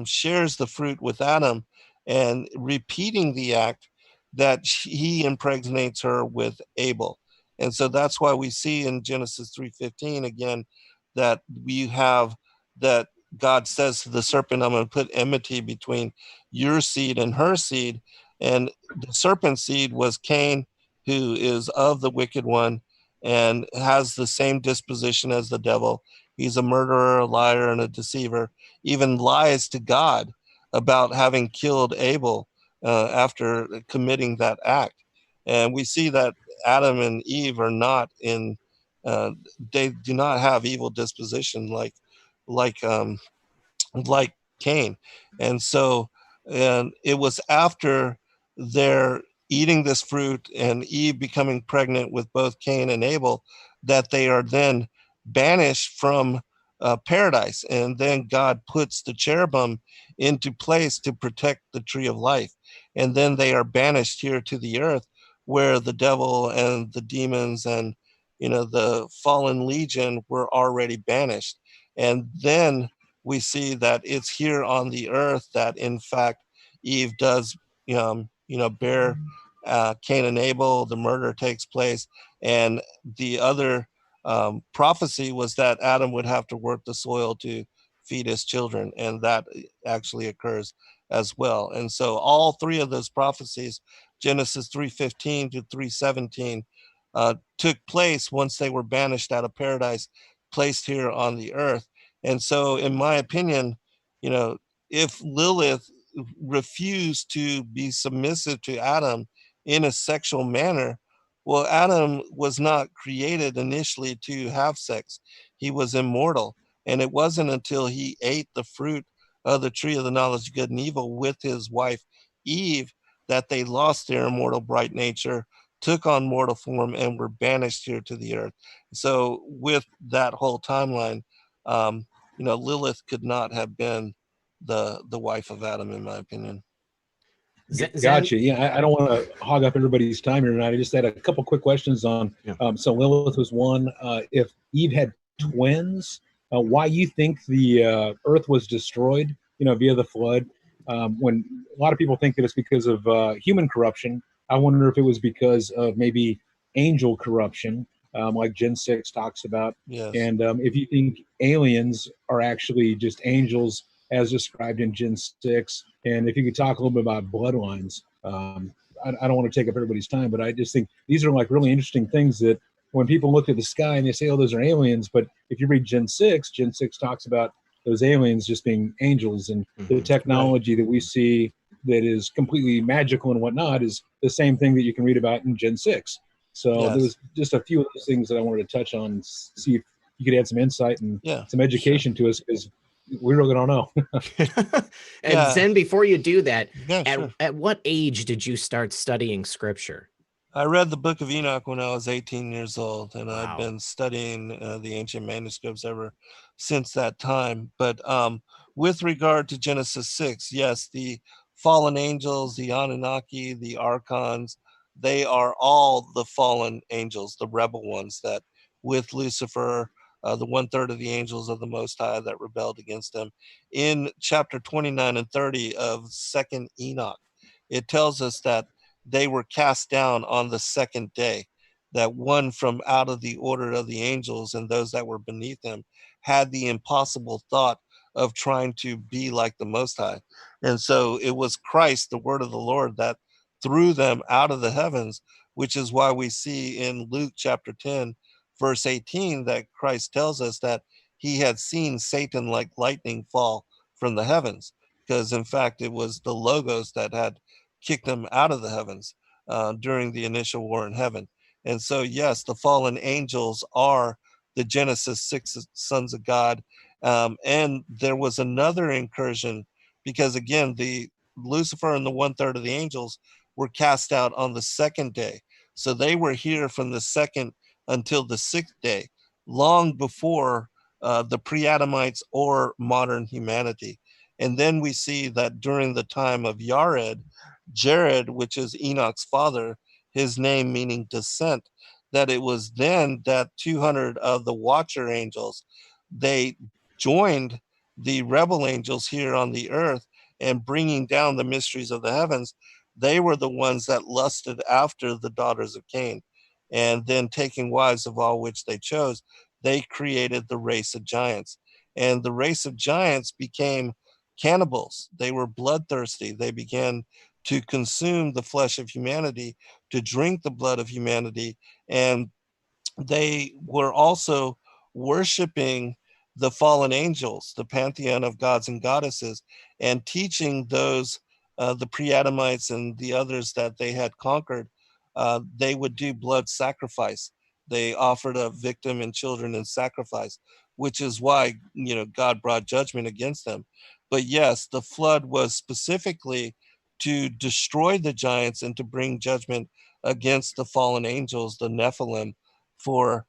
shares the fruit with Adam, and repeating the act, that he impregnates her with Abel. And so that's why we see in Genesis 3:15 again that we have that God says to the serpent, I'm going to put enmity between your seed and her seed. And the serpent's seed was Cain, who is of the wicked one and has the same disposition as the devil. He's a murderer, a liar, and a deceiver, even lies to God about having killed Abel after committing that act. And we see that Adam and Eve are not in, they do not have evil disposition like like Cain. And so, and it was after their eating this fruit and Eve becoming pregnant with both Cain and Abel that they are then banished from paradise. And then God puts the cherubim into place to protect the tree of life. And then they are banished here to the earth, where the devil and the demons and, the fallen legion were already banished. And then we see that it's here on the earth that, in fact, Eve does, bear Cain and Abel. The murder takes place, and the other prophecy was that Adam would have to work the soil to feed his children, and that actually occurs as well. And so all three of those prophecies, Genesis 3:15 to 3:17, took place once they were banished out of paradise, placed here on the earth. And so, in my opinion, if Lilith refused to be submissive to Adam in a sexual manner, well, Adam was not created initially to have sex. He was immortal. And it wasn't until he ate the fruit of the tree of the knowledge of good and evil with his wife Eve that they lost their immortal bright nature, took on mortal form, and were banished here to the earth. So with that whole timeline, Lilith could not have been the wife of Adam, in my opinion. Gotcha. Yeah, I don't want to hog up everybody's time here tonight. I just had a couple quick questions on. So Lilith was one. If Eve had twins, why you think the Earth was destroyed? Via the flood. When a lot of people think that it's because of human corruption, I wonder if it was because of maybe angel corruption, like Gen 6 talks about. Yes. And if you think aliens are actually just angels as described in Gen 6, and if you could talk a little bit about bloodlines. I don't want to take up everybody's time, but I just think these are like really interesting things that when people look at the sky and they say, oh, those are aliens. But if you read Gen 6 talks about those aliens just being angels, and the technology that we see that is completely magical and whatnot is the same thing that you can read about in Gen 6. So there was just a few of those things that I wanted to touch on and see if you could add some insight and some education to us, because we really don't know. And Zen, before you do that, sure. At what age did you start studying scripture? I read the Book of Enoch when I was 18 years old, and Wow. I've been studying the ancient manuscripts ever since that time. But with regard to Genesis 6, yes, the fallen angels, the Anunnaki, the archons, they are all the fallen angels, the rebel ones that with Lucifer, the 1/3 of the angels of the Most High that rebelled against him. In chapter 29 and 30 of 2nd Enoch, it tells us that they were cast down on the second day, that one from out of the order of the angels and those that were beneath him had the impossible thought of trying to be like the Most High. And so it was Christ, the word of the Lord, that threw them out of the heavens, which is why we see in Luke chapter 10, verse 18, that Christ tells us that he had seen Satan like lightning fall from the heavens, because in fact it was the Logos that had kicked them out of the heavens during the initial war in heaven. And so, yes, the fallen angels are the Genesis 6 sons of God. And there was another incursion, because again, the Lucifer and the 1/3 of the angels were cast out on the second day. So they were here from the second until the sixth day, long before the pre-Adamites or modern humanity. And then we see that during the time of Jared, which is Enoch's father, his name meaning descent, that it was then that 200 of the watcher angels, they joined the rebel angels here on the earth, and bringing down the mysteries of the heavens, they were the ones that lusted after the daughters of Cain. And then taking wives of all which they chose, they created the race of giants. And the race of giants became cannibals. They were bloodthirsty. They began to consume the flesh of humanity, to drink the blood of humanity. And they were also worshiping the fallen angels, the pantheon of gods and goddesses, and teaching those, the pre-Adamites and the others that they had conquered, they would do blood sacrifice. They offered a victim and children in sacrifice, which is why, God brought judgment against them. But yes, the flood was specifically to destroy the giants and to bring judgment against the fallen angels, the Nephilim, for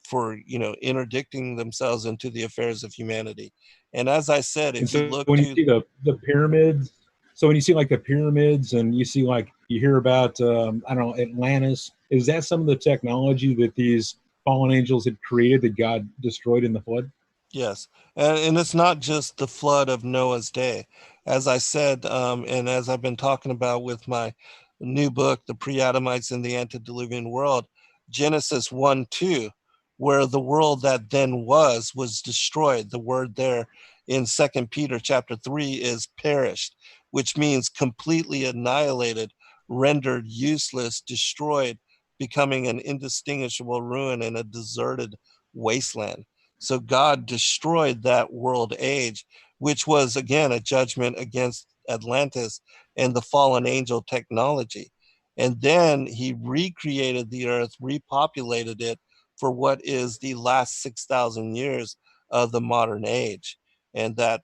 for interdicting themselves into the affairs of humanity. And as I said, if you look when to you see the pyramids, so when you see like the pyramids and you see like you hear about I don't know, Atlantis, is that some of the technology that these fallen angels had created that God destroyed in the flood? Yes, and it's not just the flood of Noah's day. As I said, and as I've been talking about with my new book, The Pre-Adamites in the Antediluvian World, Genesis 1:2, where the world that then was destroyed. The word there in 2 Peter chapter 3 is perished, which means completely annihilated, rendered useless, destroyed, becoming an indistinguishable ruin in a deserted wasteland. So God destroyed that world age, which was, again, a judgment against Atlantis and the fallen angel technology. And then he recreated the earth, repopulated it for what is the last 6,000 years of the modern age. And that,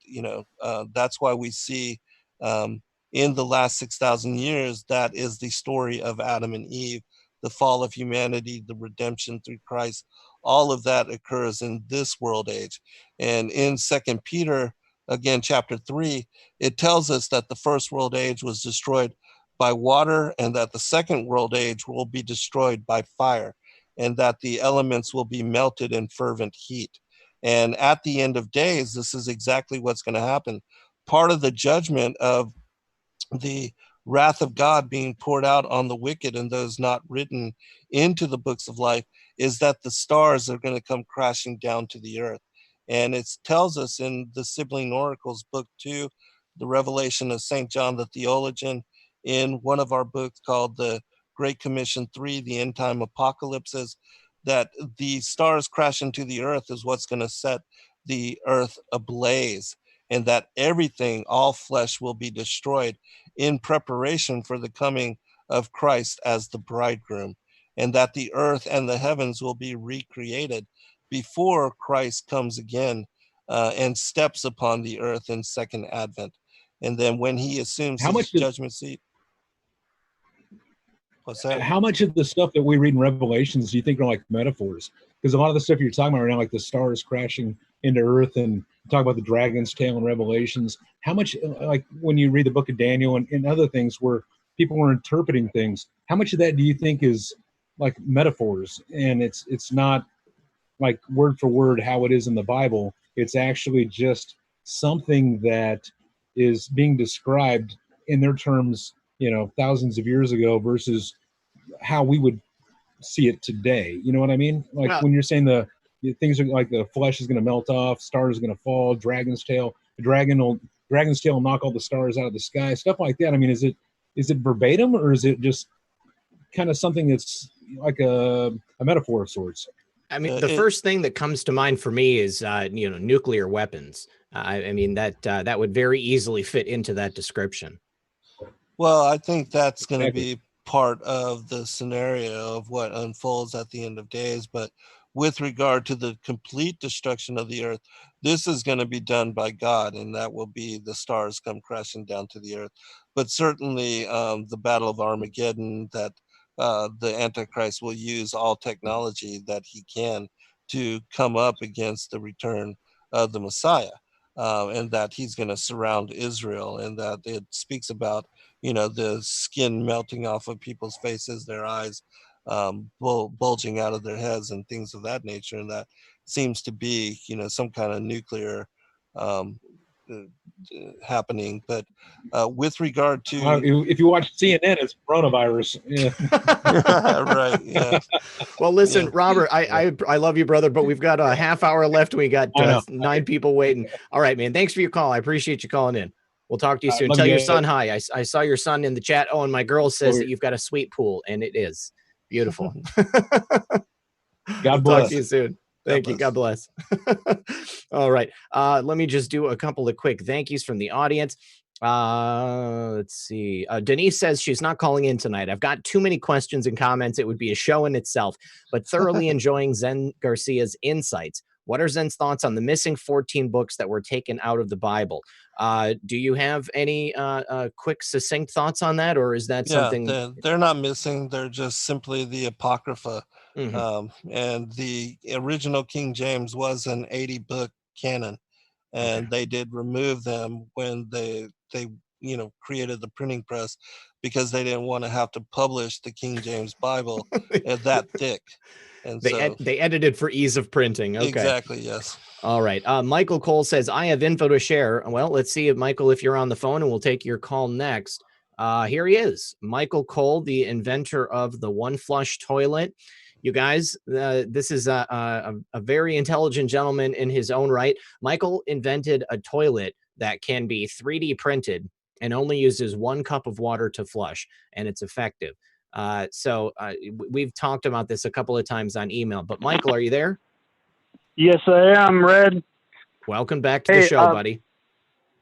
that's why we see in the last 6,000 years, that is the story of Adam and Eve, the fall of humanity, the redemption through Christ. All of that occurs in this world age. And in 2 Peter, again, chapter 3, it tells us that the first world age was destroyed by water, and that the second world age will be destroyed by fire, and that the elements will be melted in fervent heat. And at the end of days, this is exactly what's going to happen. Part of the judgment of the wrath of God being poured out on the wicked and those not written into the books of life is that the stars are going to come crashing down to the earth. And it tells us in the Sibling Oracles, book 2, the revelation of St. John the Theologian, in one of our books called the Great Commission 3, the End Time Apocalypses, that the stars crashing to the earth is what's going to set the earth ablaze, and that everything, all flesh, will be destroyed in preparation for the coming of Christ as the bridegroom, and that the earth and the heavens will be recreated before Christ comes again and steps upon the earth in second advent. And then when he assumes How his much did, judgment seat. What's that? how much of the stuff that we read in Revelations do you think are like metaphors? Because a lot of the stuff you're talking about right now, like the stars crashing into earth, and talk about the dragon's tail in Revelations, how much, like when you read the book of Daniel and other things where people were interpreting things, how much of that do you think is like metaphors, and it's not like word for word how it is in the Bible? It's actually just something that is being described in their terms, thousands of years ago versus how we would see it today. You know what I mean? Like Well, when you're saying the things are like the flesh is going to melt off, stars are going to fall, dragon's tail will knock all the stars out of the sky, stuff like that. I mean, is it verbatim, or is it just kind of something that's like a metaphor of sorts? I mean, the first thing that comes to mind for me is, nuclear weapons. I mean, that would very easily fit into that description. Well, I think that's going to be part of the scenario of what unfolds at the end of days. But with regard to the complete destruction of the earth, this is going to be done by God, and that will be the stars come crashing down to the earth. But certainly the Battle of Armageddon, that the Antichrist will use all technology that he can to come up against the return of the Messiah. And that he's going to surround Israel, and that it speaks about, the skin melting off of people's faces, their eyes bulging out of their heads, and things of that nature. And that seems to be, some kind of nuclear happening. But with regard to if you watch CNN, it's coronavirus. Yeah. right. Yeah. Well, listen, Yeah. Robert, I love you, brother, but we've got a half hour left. We got 9 people waiting. All right, man. Thanks for your call. I appreciate you calling in. We'll talk to you soon. Tell your son hi. I saw your son in the chat. Oh, and my girl says that you've got a sweet pool, and it is beautiful. God bless. Talk to you soon. Thank you. God bless. All right. Let me just do a couple of quick thank yous from the audience. Let's see. Denise says she's not calling in tonight. I've got too many questions and comments. It would be a show in itself, but thoroughly enjoying Zen Garcia's insights. What are Zen's thoughts on the missing 14 books that were taken out of the Bible? Do you have any quick, succinct thoughts on that, or is that something? They're not missing. They're just simply the Apocrypha And the original King James was an 80-book canon, and they did remove them when they created the printing press, because they didn't want to have to publish the King James Bible that thick. And they edited for ease of printing. Okay. Exactly. Yes. All right. Michael Cole says, I have info to share. Well, let's see if Michael, if you're on the phone, and we'll take your call next. Here he is, Michael Cole, the inventor of the one flush toilet. You guys, this is a very intelligent gentleman in his own right. Michael invented a toilet that can be 3D printed and only uses 1 cup of water to flush, and it's effective. So we've talked about this a couple of times on email, but Michael, are you there? Yes, I am, Red. Welcome back to the show, buddy.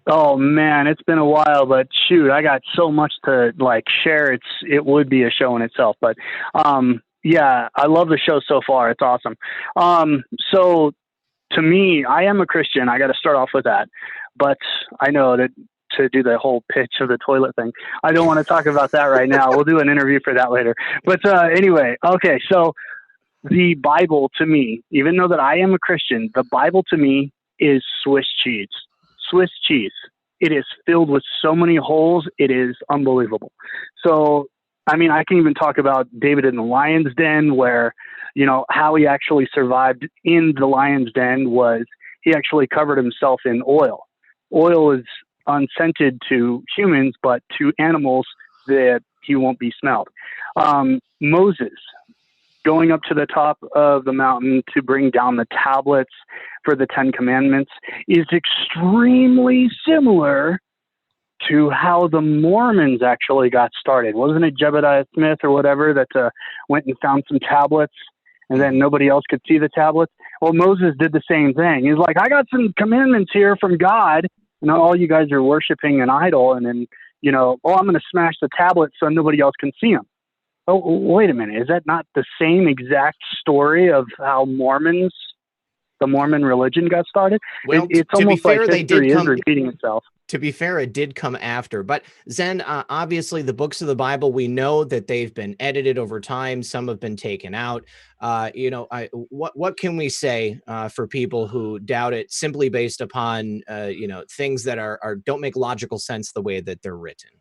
Oh man, it's been a while, but shoot, I got so much to share. It would be a show in itself, but yeah, I love the show so far. It's awesome. So to me, I am a Christian. I got to start off with that, but I know that to do the whole pitch of the toilet thing, I don't want to talk about that right now. We'll do an interview for that later. But anyway, okay. So the Bible to me, even though that I am a Christian, the Bible to me is Swiss cheese. Swiss cheese. It is filled with so many holes. It is unbelievable. So, I mean, I can even talk about David in the lion's den, where, how he actually survived in the lion's den was he actually covered himself in oil. Oil is unscented to humans, but to animals that he won't be smelled. Moses going up to the top of the mountain to bring down the tablets for the 10 Commandments is extremely similar to how the Mormons actually got started. Wasn't it Jebediah Smith or whatever that went and found some tablets, and then nobody else could see the tablets? Well, Moses did the same thing. He's like, I got some commandments here from God, and all you guys are worshiping an idol, and then, I'm going to smash the tablets so nobody else can see them. Oh, wait a minute. Is that not the same exact story of how the Mormon religion got started? Well, it's almost like history is repeating itself. To be fair, it did come after. But Zen, obviously, the books of the Bible, we know that they've been edited over time. Some have been taken out. What can we say for people who doubt it simply based upon things that are don't make logical sense the way that they're written?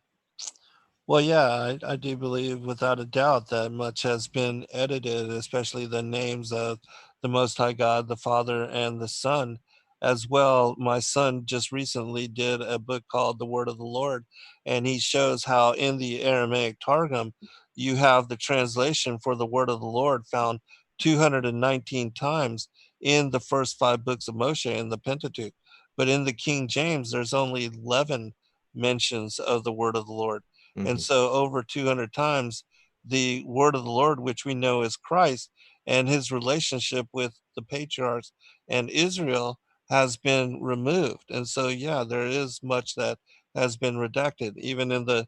Well, yeah, I do believe without a doubt that much has been edited, especially the names of the Most High God, the Father, and the Son as well. My son just recently did a book called The Word of the Lord, and he shows how in the Aramaic Targum, you have the translation for the Word of the Lord found 219 times in the first 5 books of Moshe in the Pentateuch. But in the King James, there's only 11 mentions of the Word of the Lord. And so over 200 times, the word of the Lord, which we know is Christ, and his relationship with the patriarchs and Israel has been removed. And so, yeah, there is much that has been redacted, even in the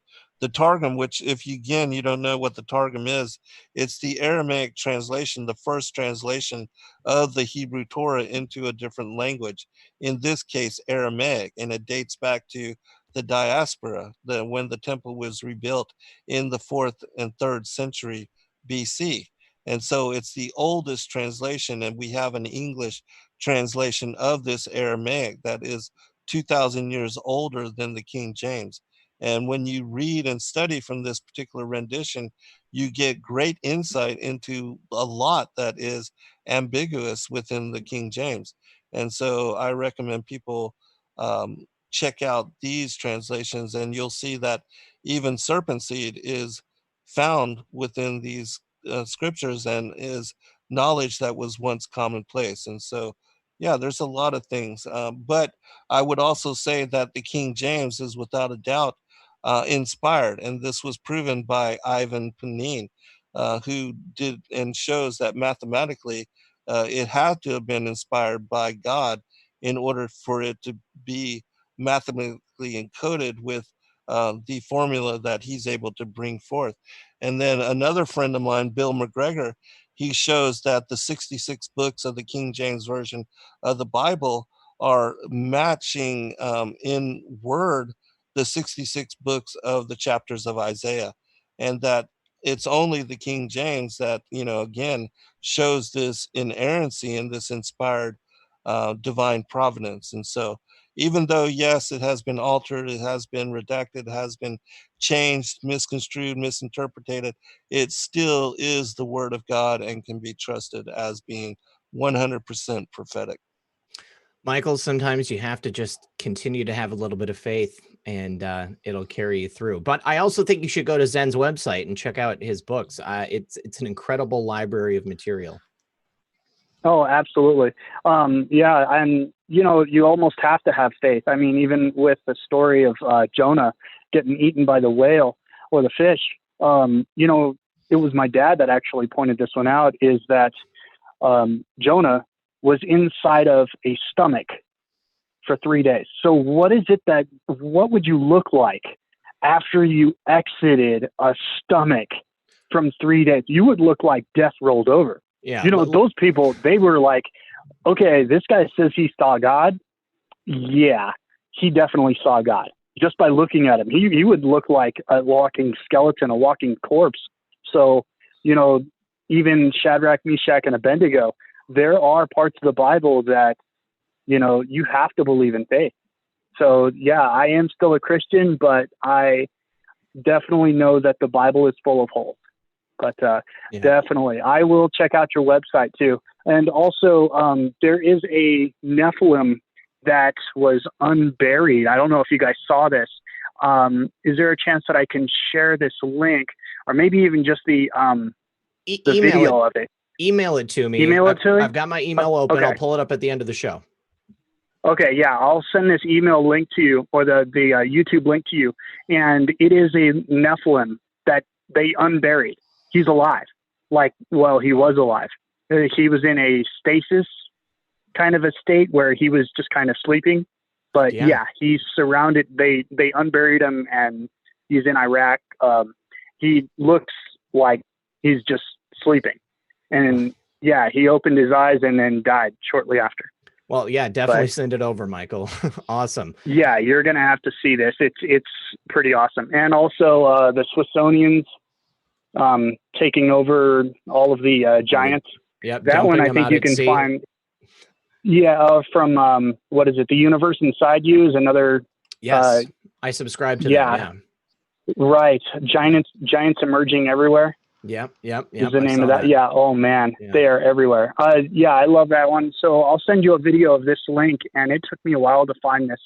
Targum, which if you don't know what the Targum is, it's the Aramaic translation, the first translation of the Hebrew Torah into a different language, in this case, Aramaic, and it dates back to the diaspora, when the temple was rebuilt in the 4th and 3rd century BC. And so it's the oldest translation, and we have an English translation of this Aramaic that is 2,000 years older than the King James. And when you read and study from this particular rendition, you get great insight into a lot that is ambiguous within the King James. And so I recommend people check out these translations, and you'll see that even serpent seed is found within these scriptures and is knowledge that was once commonplace. And so, yeah, there's a lot of things. But I would also say that the King James is without a doubt inspired, and this was proven by Ivan Panin, who did and shows that mathematically it had to have been inspired by God in order for it to be mathematically encoded with the formula that he's able to bring forth. And then another friend of mine, Bill McGregor, he shows that the 66 books of the King James Version of the Bible are matching in word the 66 books of the chapters of Isaiah, and that it's only the King James that, again, shows this inerrancy and this inspired divine providence. And so even though, yes, it has been altered, it has been redacted, it has been changed, misconstrued, misinterpreted, it still is the word of God and can be trusted as being 100% prophetic. Michael, sometimes you have to just continue to have a little bit of faith, and it'll carry you through. But I also think you should go to Zen's website and check out his books. It's an incredible library of material. Oh, absolutely. Yeah. And, you almost have to have faith. I mean, even with the story of Jonah getting eaten by the whale or the fish, it was my dad that actually pointed this one out, is that Jonah was inside of a stomach for 3 days. So what would you look like after you exited a stomach from 3 days? You would look like death rolled over. Yeah. Those people, they were like, okay, this guy says he saw God. Yeah, he definitely saw God. Just by looking at him, he would look like a walking skeleton, a walking corpse. So, even Shadrach, Meshach, and Abednego, there are parts of the Bible that, you have to believe in faith. So, yeah, I am still a Christian, but I definitely know that the Bible is full of holes. But definitely, I will check out your website too. And also, there is a Nephilim that was unburied. I don't know if you guys saw this. Is there a chance that I can share this link, or maybe even just the video of it? Email it to me. Email it to me? I've got my email open. Okay. I'll pull it up at the end of the show. Okay, yeah, I'll send this email link to you, or the YouTube link to you. And it is a Nephilim that they unburied. He's alive. He was alive. He was in a stasis kind of a state where he was just kind of sleeping. But yeah he's surrounded. They unburied him, and he's in Iraq. He looks like he's just sleeping. And yeah, he opened his eyes and then died shortly after. Well, yeah, definitely send it over, Michael. Awesome. Yeah, you're going to have to see this. It's pretty awesome. And also the Smithsonian's taking over all of the giants. Yep. That one I think you can find. Yeah, from what is it? The Universe Inside You is another. Yes, I subscribe to that. Yeah. Right. Giants emerging everywhere. Yep. Is the name of that? Yeah. Oh man, they are everywhere. Yeah, I love that one. So I'll send you a video of this link, and it took me a while to find this,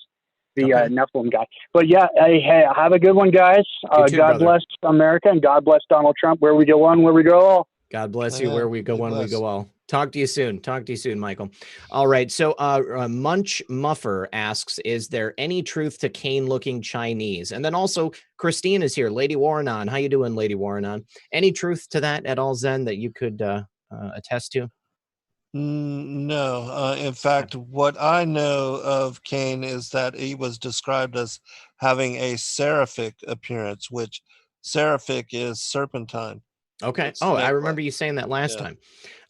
Nephilim guy. But yeah, hey, have a good one, guys. God bless America, and God bless Donald Trump. Where we go one, where we go all. God bless you. Where we go one, we go all. Talk to you soon, Michael. All right. So Munch Muffer asks, is there any truth to Cain-looking Chinese? And then also Christine is here. Lady Warrenon. How you doing, Lady Warrenon? Any truth to that at all, Zen, that you could attest to? No. In fact, what I know of Cain is that he was described as having a seraphic appearance, which seraphic is serpentine. Okay. I remember you saying that last time.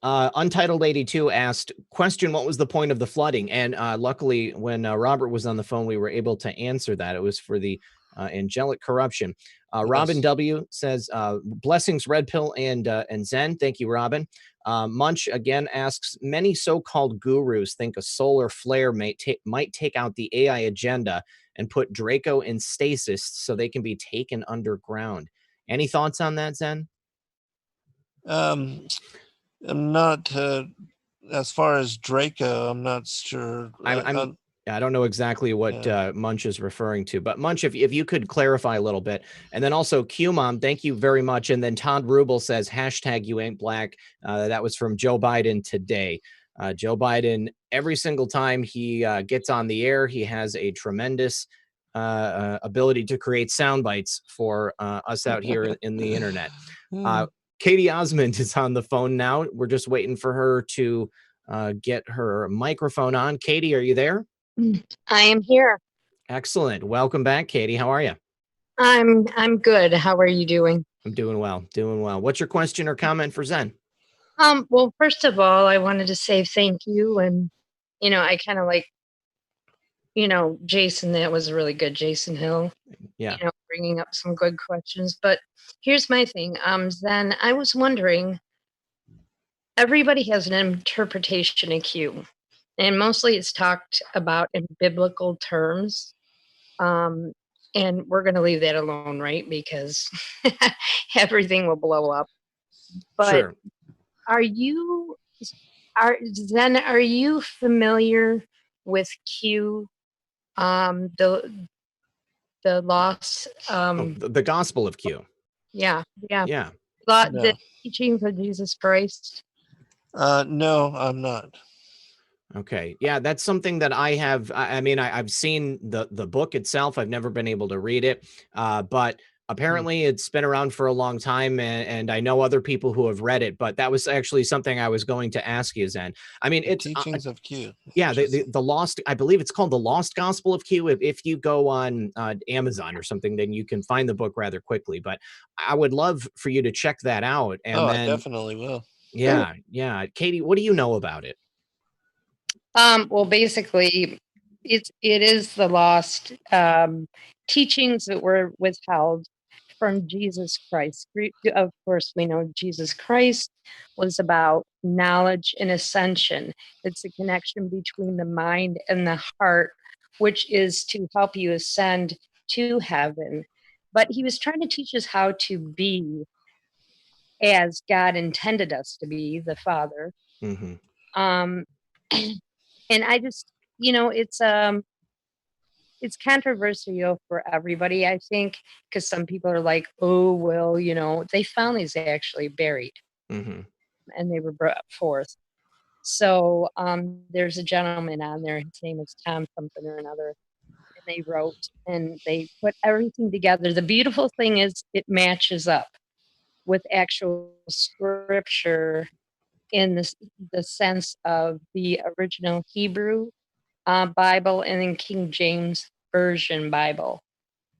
Untitled 82 asked, question, what was the point of the flooding? And luckily, when Robert was on the phone, we were able to answer that. It was for the angelic corruption. Robin W. says, blessings, Red Pill and Zen. Thank you, Robin. Munch again asks, many so-called gurus think a solar flare might take out the AI agenda and put Draco in stasis so they can be taken underground. Any thoughts on that, Zen? I'm not, as far as Draco, I'm not sure. I don't know exactly what Munch is referring to, but Munch, if you could clarify a little bit. And then also QMom, thank you very much. And then Todd Rubel says, hashtag you ain't black. That was from Joe Biden today. Joe Biden, every single time he gets on the air, he has a tremendous ability to create sound bites for us out here in the internet. Katie Osmond is on the phone now. We're just waiting for her to get her microphone on. Katie, are you there? I am here. Excellent. Welcome back, Katie. How are you? I'm good. How are you doing? I'm doing well. What's your question or comment for Zen? Well, first of all, I wanted to say thank you. And, I kind of Jason, that was really good, Jason Hill. Yeah. Bringing up some good questions. But here's my thing. Zen, I was wondering, everybody has an interpretation of Q, and mostly it's talked about in biblical terms. And we're going to leave that alone, right? Because everything will blow up. But Sure. are you familiar with Q? The lost. The Gospel of Q. Yeah. No. The teachings of Jesus Christ. No, I'm not. Okay. Yeah, that's something that I have. I mean, I've seen the book itself. I've never been able to read it, but apparently it's been around for a long time, and I know other people who have read it. But that was actually something I was going to ask you, Zen. I mean, it's teachings of Q. Yeah, the lost. I believe it's called the Lost Gospel of Q. If you go on Amazon or something, then you can find the book rather quickly. But I would love for you to check that out. And then, I definitely will. Yeah. Katie, what do you know about it? Well, basically, it is the lost teachings that were withheld from Jesus Christ. Of course, we know Jesus Christ was about knowledge and ascension. It's a connection between the mind and the heart, which is to help you ascend to heaven. But he was trying to teach us how to be as God intended us to be, the Father. Mm-hmm. And I just, it's controversial for everybody, I think, because some people are like, oh, well, they found these actually buried, Mm-hmm. and they were brought forth. So there's a gentleman on there, his name is Tom something or another, and they wrote and they put everything together. The beautiful thing is it matches up with actual scripture in the sense of the original Hebrew Bible and then King James Version Bible.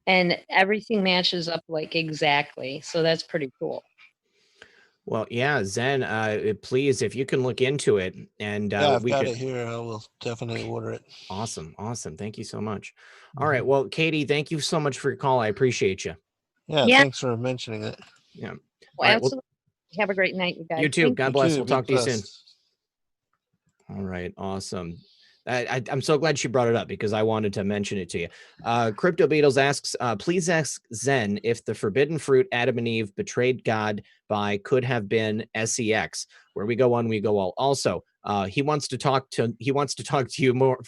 And everything matches up like exactly. So that's pretty cool. Well, yeah, Zen, please, if you can look into it, and I've got it here. I will definitely order it. Awesome. Thank you so much. All right. Well, Katie, thank you so much for your call. I appreciate you. Yeah. Thanks for mentioning it. Yeah. Well, absolutely. Have a great night, you guys. You too. God bless. We'll talk to you soon. All right. Awesome. I'm so glad she brought it up because I wanted to mention it to you. Crypto Beatles asks, please ask Zen if the forbidden fruit Adam and Eve betrayed God by could have been sex. Where we go on, we go all. Also, he wants to talk to you more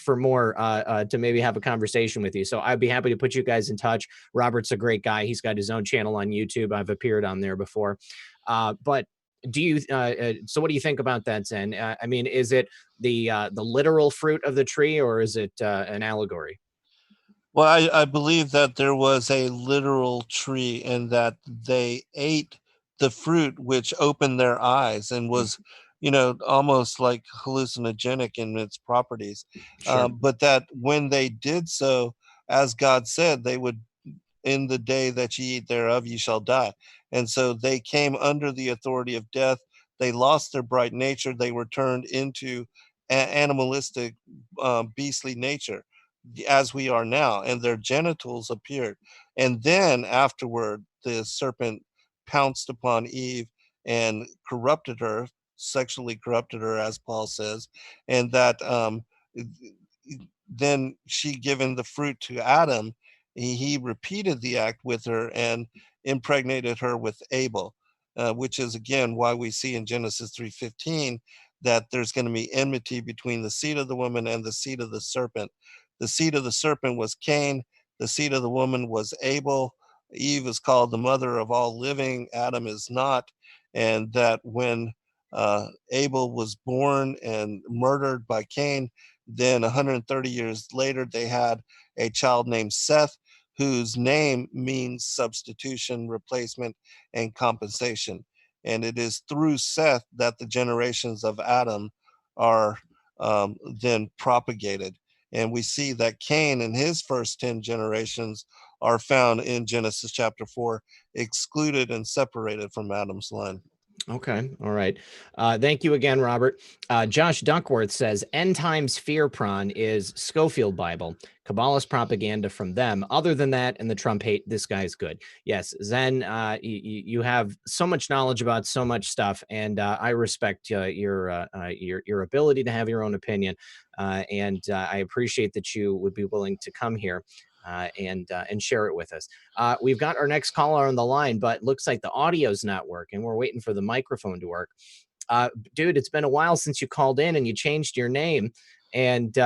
to maybe have a conversation with you. So I'd be happy to put you guys in touch. Robert's a great guy. He's got his own channel on YouTube. I've appeared on there before. But do you so what do you think about that, Zen? I mean, is it the literal fruit of the tree, or is it an allegory? Well, I believe that there was a literal tree and that they ate the fruit, which opened their eyes and was, almost like hallucinogenic in its properties. Sure. But that when they did so, as God said, they would, in the day that ye eat thereof, ye shall die. And so they came under the authority of death. They lost their bright nature. They were turned into animalistic, beastly nature, as we are now, and their genitals appeared. And then afterward, the serpent pounced upon Eve and corrupted her, sexually corrupted her, as Paul says, and that then she given the fruit to Adam. He repeated the act with her and impregnated her with Abel, which is again why we see in Genesis 3:15 that there's going to be enmity between the seed of the woman and the seed of the serpent. The seed of the serpent was Cain. The seed of the woman was Abel. Eve is called the mother of all living. Adam is not. And that when Abel was born and murdered by Cain, then 130 years later, they had a child named Seth, whose name means substitution, replacement, and compensation. And it is through Seth that the generations of Adam are then propagated. And we see that Cain and his first 10 generations are found in Genesis chapter 4, excluded and separated from Adam's line. Okay. All right. Thank you again, Robert. Josh Duckworth says End Times Fear Prawn is Schofield Bible, Kabbalist propaganda from them. Other than that, and the Trump hate, this guy's good. Yes, Zen, you have so much knowledge about so much stuff, and I respect your ability to have your own opinion, and I appreciate that you would be willing to come here. And share it with us. We've got our next caller on the line, but looks like the audio's not working. We're waiting for the microphone to work. Dude, it's been a while since you called in and you changed your name. And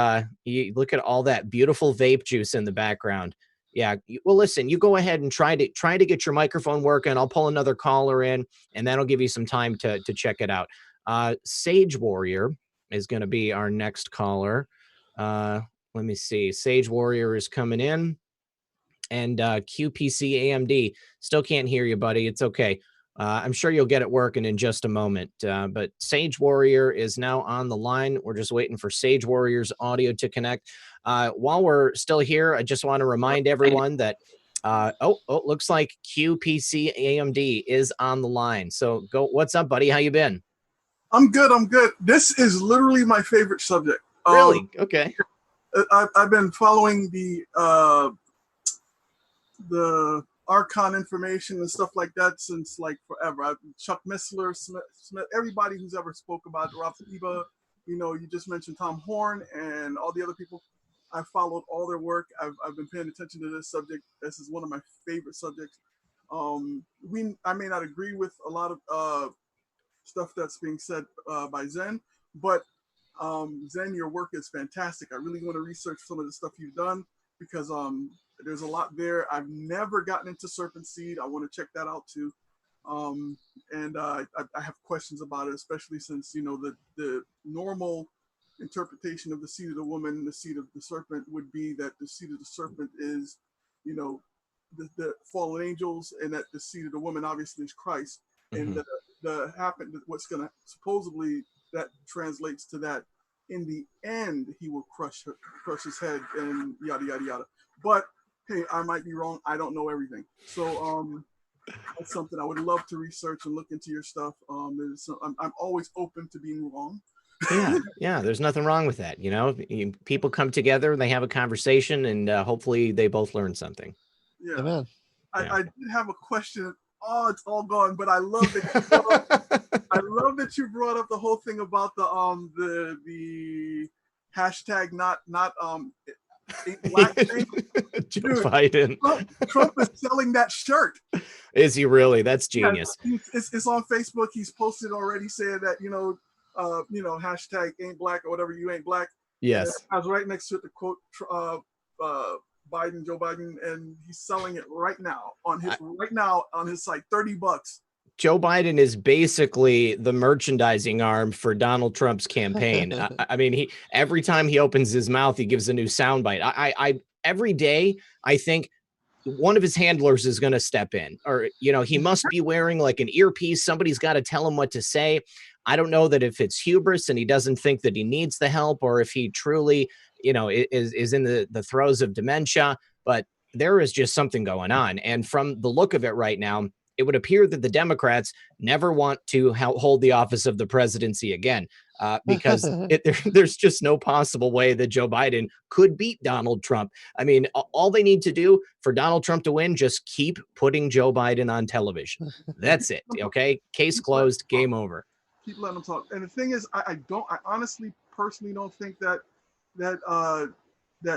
you look at all that beautiful vape juice in the background. Yeah. Well, listen, you go ahead and try to get your microphone working. I'll pull another caller in, and that'll give you some time to check it out. Sage Warrior is going to be our next caller. Let me see. Sage Warrior is coming in. And QPC AMD, still can't hear you, buddy. It's okay. I'm sure you'll get it working in just a moment. But Sage Warrior is now on the line. We're just waiting for Sage Warrior's audio to connect. While we're still here, I just want to remind everyone that looks like QPC AMD is on the line. So go. What's up, buddy? How you been? I'm good. I'm good. This is literally my favorite subject. Really? Okay. I've been following the Archon information and stuff like that since like forever. Chuck Missler, Smith, everybody who's ever spoke about Rob Eba, you just mentioned Tom Horn and all the other people. I followed all their work. I've been paying attention to this subject. This is one of my favorite subjects. I may not agree with a lot of stuff that's being said by Zen, but Zen, your work is fantastic. I really want to research some of the stuff you've done because there's a lot there. I've never gotten into Serpent Seed. I want to check that out too. And I have questions about it, especially since, the normal interpretation of the seed of the woman, the seed of the serpent would be that the seed of the serpent is, the fallen angels, and that the seed of the woman obviously is Christ. Mm-hmm. And what's going to supposedly that translates to that in the end, he will crush his head and yada, yada, yada. But hey, I might be wrong. I don't know everything. So that's something I would love to research and look into your stuff. I'm always open to being wrong. Yeah. There's nothing wrong with that. People come together, they have a conversation, and hopefully they both learn something. Yeah. Amen. I did have a question. Oh, it's all gone. But I love that. I love that you brought up the whole thing about the hashtag not black thing. Joe Biden. Trump is selling that shirt. Is he really? That's genius. Yeah, it's on Facebook. He's posted already saying that hashtag ain't black or whatever. You ain't black. Yes. And I was right next to it to quote Joe Biden, and he's selling it right now on his site, $30. Joe Biden is basically the merchandising arm for Donald Trump's campaign. I mean, every time he opens his mouth, he gives a new soundbite. I every day, I think one of his handlers is going to step in, or, he must be wearing like an earpiece. Somebody's got to tell him what to say. I don't know that if it's hubris and he doesn't think that he needs the help, or if he truly, is in the throes of dementia, but there is just something going on. And from the look of it right now, it would appear that the Democrats never want to hold the office of the presidency again, because there's just no possible way that Joe Biden could beat Donald Trump. I mean, all they need to do for Donald Trump to win, just keep putting Joe Biden on television. That's it. Okay. Case closed. Game over. Keep letting them talk. And the thing is, I honestly, personally don't think that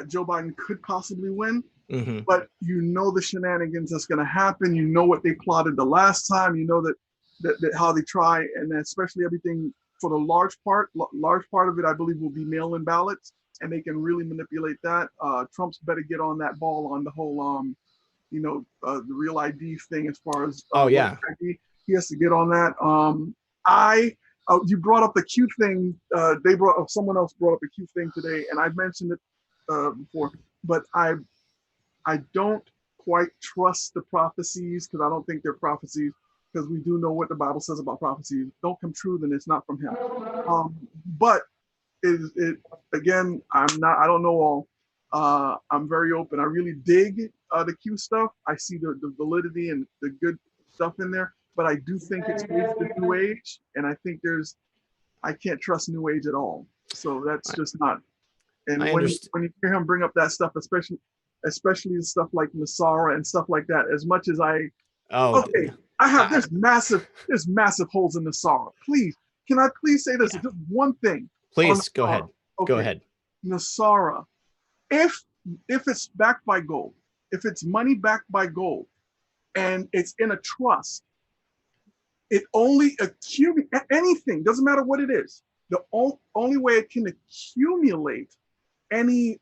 Joe Biden could possibly win. Mm-hmm. But the shenanigans that's going to happen. What they plotted the last time. That how they try, and especially everything for the large part of it, I believe, will be mail-in ballots, and they can really manipulate that. Trump's better get on that ball on the whole, the real ID thing as far as ID. He has to get on that. You brought up the Q thing. Someone else brought up the Q thing today, and I mentioned it before, but I don't quite trust the prophecies, because I don't think they're prophecies, because we do know what the Bible says about prophecies. Don't come true, then it's not from him. But it again, I don't know all. I'm very open. I really dig the Q stuff. I see the validity and the good stuff in there. but I do think it's based in New Age, and I think I can't trust New Age at all. So that's just not. And when you hear him bring up that stuff, especially stuff like Nasara and stuff like that, as much as there's massive holes in Nasara. Please, can I please say this? Just one thing. Please go ahead. Okay. Go ahead. Nasara, if it's backed by gold, if it's money backed by gold, and it's in a trust, it only accumulates anything. Doesn't matter what it is. The only way it can accumulate any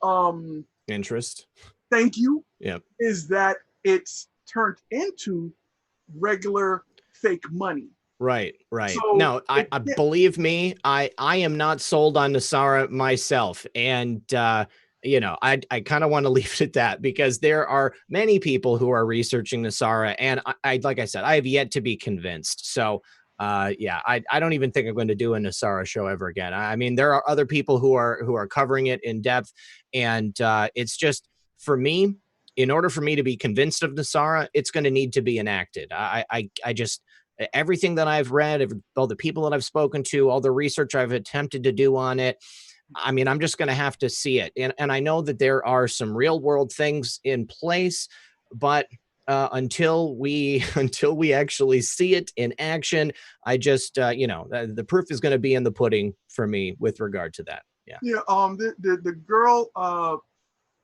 interest. Thank you. Yep. Is that it's turned into regular fake money. Right. So no, I believe me, I am not sold on Nasara myself, and I kind of want to leave it at that, because there are many people who are researching Nasara, and I like I said, I have yet to be convinced. So I don't even think I'm going to do a Nasara show ever again. I mean, there are other people who are covering it in depth, and it's just, for me, in order for me to be convinced of Nasara, it's going to need to be enacted. I just, everything that I've read, all the people that I've spoken to, all the research I've attempted to do on it, I mean, I'm just going to have to see it. And I know that there are some real world things in place, but until we actually see it in action, I just, the proof is going to be in the pudding for me with regard to that. Yeah. Yeah. The girl,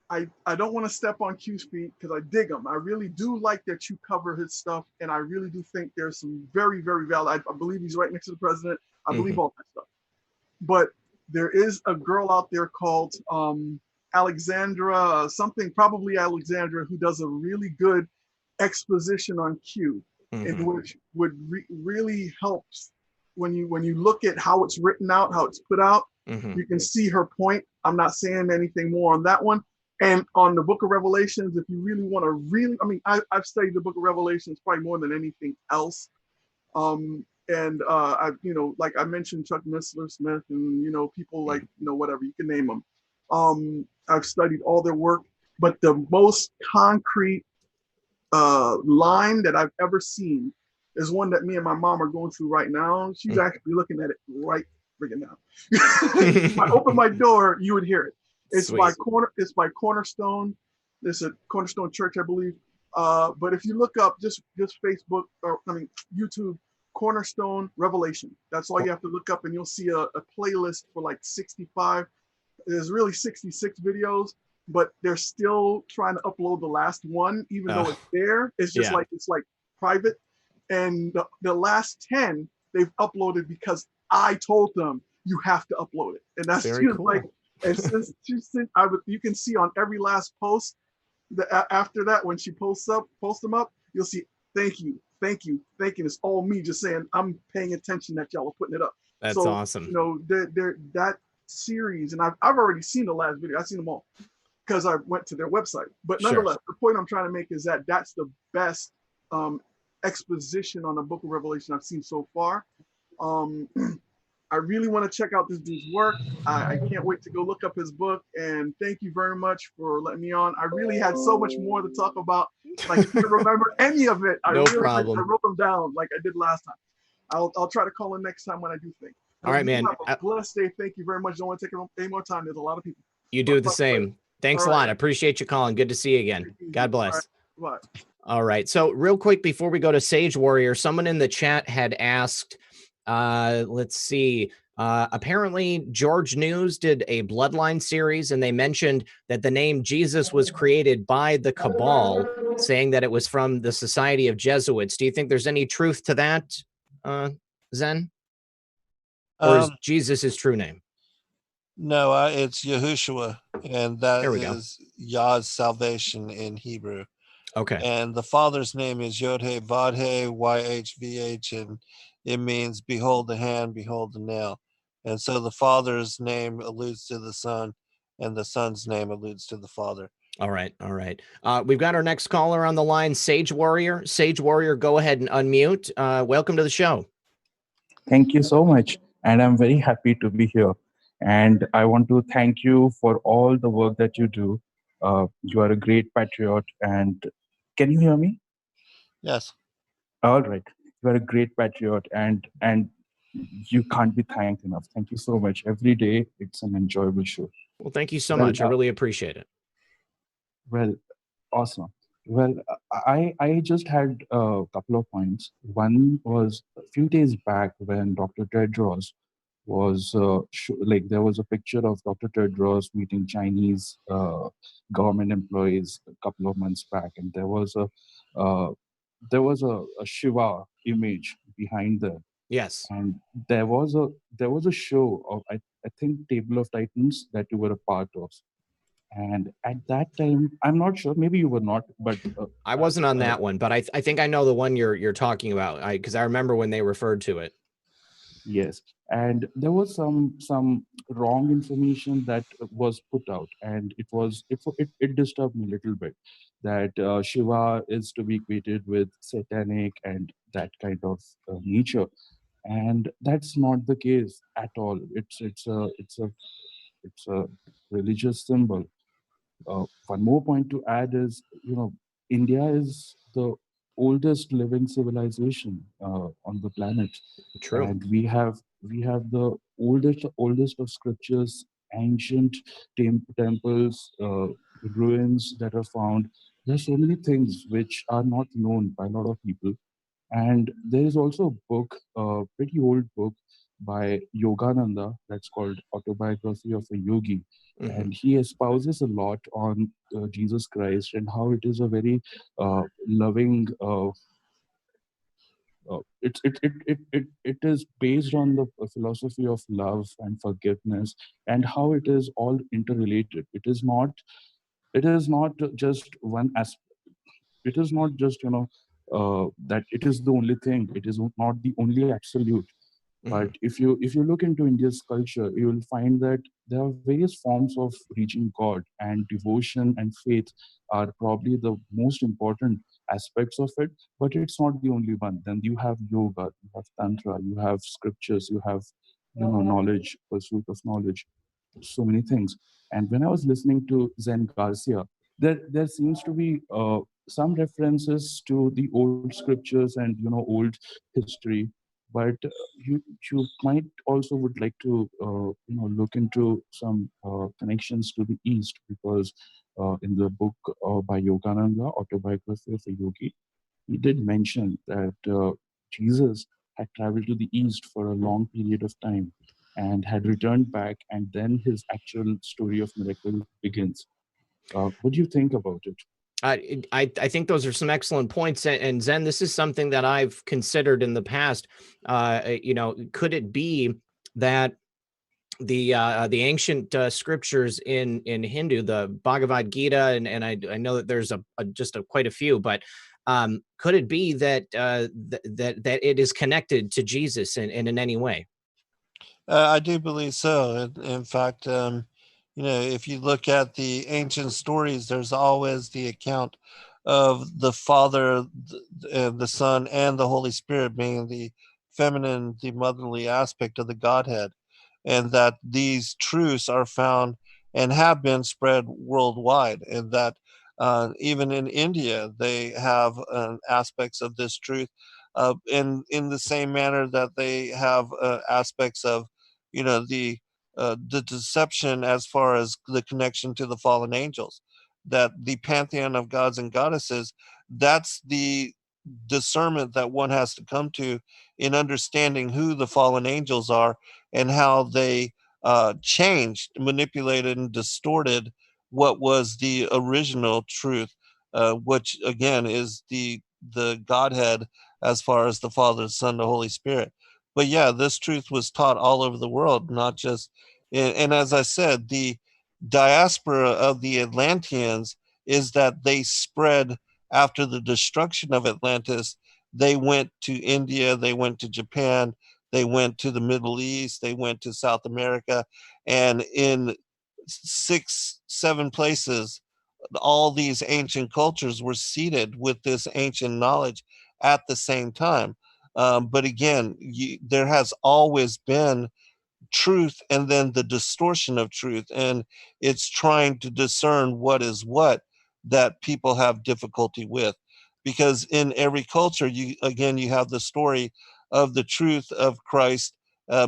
I don't want to step on Q's feet because I dig him. I really do like that you cover his stuff, and I really do think there's some very, very valid. I believe he's right next to the president. I believe all that stuff. But there is a girl out there called Alexandra, probably Alexandra, who does a really good exposition on Q, in which would really helps when you look at how it's written out, how it's put out. You can see her point. I'm not saying anything more on that one. And on the Book of Revelations, if you really want to I've studied the Book of Revelations probably more than anything else. Like I mentioned, Chuck Missler Smith, and people like whatever, you can name them. I've studied all their work, but the most concrete line that I've ever seen is one that me and my mom are going through right now. She's actually looking at it right freaking now. If I open my door, you would hear it. It's by Cornerstone. It's a Cornerstone Church, I believe. But if you look up just Facebook YouTube, Cornerstone Revelation. That's all you have to look up, and you'll see a playlist for like 65. There's really 66 videos, but they're still trying to upload the last one, even though it's there. It's just it's like private. And the last 10 they've uploaded because I told them you have to upload it, and that's very cool. You can see on every last post after that, when she posts them up, you'll see thank you. It's all me just saying I'm paying attention that y'all are putting it up. That's awesome. That series, and I've already seen the last video. I've seen them all because I went to their website. But nonetheless, the point I'm trying to make is that that's the best exposition on the Book of Revelation I've seen so far. I really want to check out this dude's work. I can't wait to go look up his book. And thank you very much for letting me on. I really had so much more to talk about. Like, I can't remember any of it. No problem. I wrote them down like I did last time. I'll try to call in next time when I do think. All right, man. Have a blessed day. Thank you very much. Don't want to take any more time. There's a lot of people. You do the same. Thanks a lot. I appreciate you calling. Good to see you again. God bless. All right. Bye. All right. So real quick, before we go to Sage Warrior, someone in the chat had asked, let's see. Apparently George News did a Bloodline series, and they mentioned that the name Jesus was created by the Cabal, saying that it was from the Society of Jesuits. Do you think there's any truth to that, Zen? Or is Jesus his true name? No, it's Yahushua, and that is Yah's salvation in Hebrew. Okay. And the Father's name is Yod-He Vod-He YHVH, and it means behold the hand, behold the nail. And so the Father's name alludes to the Son, and the Son's name alludes to the Father. All right. All right. We've got our next caller on the line, Sage Warrior. Sage Warrior, go ahead and unmute. Welcome to the show. Thank you so much. And I'm very happy to be here. And I want to thank you for all the work that you do. You are a great patriot. And can you hear me? Yes. All right. you are a great patriot, and you can't be thanked enough. Thank you so much. Every day, it's an enjoyable show. Well, thank you so Well, much. I really appreciate it. Well, awesome. Well, I just had a couple of points. One was a few days back when Dr. Tedros was like there was a picture of Dr. Tedros meeting Chinese government employees a couple of months back, and uh, there was a Shiva image behind there, Yes. and there was a show of I think Table of Titans that you were a part of. And at that time, I'm not sure. Maybe you were not, but I wasn't on that one, but I think I know the one you're talking about. Because I remember when they referred to it. yes. And there was some wrong information that was put out, and it disturbed me a little bit. That Shiva is to be equated with satanic and that kind of nature, and that's not the case at all. It's a religious symbol. One more point to add is, India is the oldest living civilization on the planet, True. and we have the oldest of scriptures, ancient temples, ruins that are found. There's so many things which are not known by a lot of people, and there is also a book, a pretty old book by Yogananda that's called Autobiography of a Yogi. Mhm. And he espouses a lot on Jesus Christ and how it is a very loving. It is based on the philosophy of love and forgiveness, and how it is all interrelated. It is not just one aspect. It is not just that it is the only thing. It is not the only absolute. But Mhm. if you look into India's culture, you will find that there are various forms of reaching God, and devotion and faith are probably the most important aspects of it. But it's not the only one. Then you have yoga, you have tantra, you have scriptures, you have knowledge, pursuit of knowledge, so many things. And when I was listening to Zen Garcia, there seems to be some references to the old scriptures and old history, but you might also would like to look into some connections to the East, because in the book by Yogananda, Autobiography of a Yogi, he did mention that Jesus had traveled to the East for a long period of time and had returned back, and then his actual story of miracle begins. What do you think about it? I think those are some excellent points. And Zen, this is something that I've considered in the past. Could it be that the ancient scriptures in Hindu, the Bhagavad Gita, and I know that there's quite a few, but could it be that that it is connected to Jesus in any way? I do believe so. In fact, if you look at the ancient stories, there's always the account of the Father, the Son, and the Holy Spirit being the feminine, the motherly aspect of the Godhead, and that these truths are found and have been spread worldwide, and that even in India they have aspects of this truth, in the same manner that they have aspects of the deception as far as the connection to the fallen angels, that the pantheon of gods and goddesses, that's the discernment that one has to come to in understanding who the fallen angels are and how they changed, manipulated, and distorted what was the original truth, which again is the Godhead, as far as the Father, Son, the Holy Spirit. But yeah, this truth was taught all over the world, not just. And as I said, the diaspora of the Atlanteans is that they spread after the destruction of Atlantis. They went to India, they went to Japan, they went to the Middle East, they went to South America, and in 6, 7 places, all these ancient cultures were seated with this ancient knowledge at the same time. But again, there has always been truth and then the distortion of truth, and it's trying to discern what is what that people have difficulty with, because in every culture, you have the story of the truth of Christ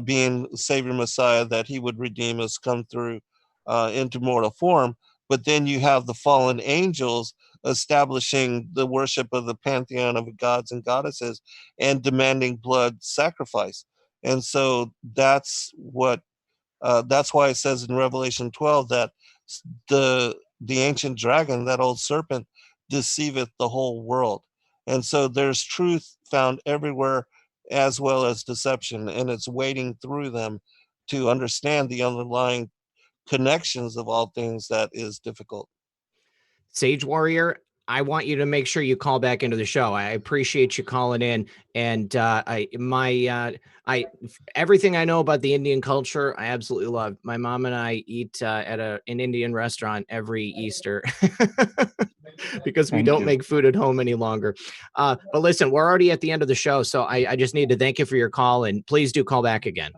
being Savior Messiah, that he would redeem us, come through into mortal form. But then you have the fallen angels establishing the worship of the pantheon of gods and goddesses and demanding blood sacrifice. And so that's why it says in Revelation 12 that the ancient dragon, that old serpent, deceiveth the whole world. And so there's truth found everywhere as well as deception, and it's wading through them to understand the underlying connections of all things that is difficult. Sage Warrior, I want you to make sure you call back into the show. I appreciate you calling in, and everything I know about the Indian culture, I absolutely love. My mom and I eat at an Indian restaurant every Easter because we don't make food at home any longer. But listen, we're already at the end of the show, so I just need to thank you for your call, and please do call back again.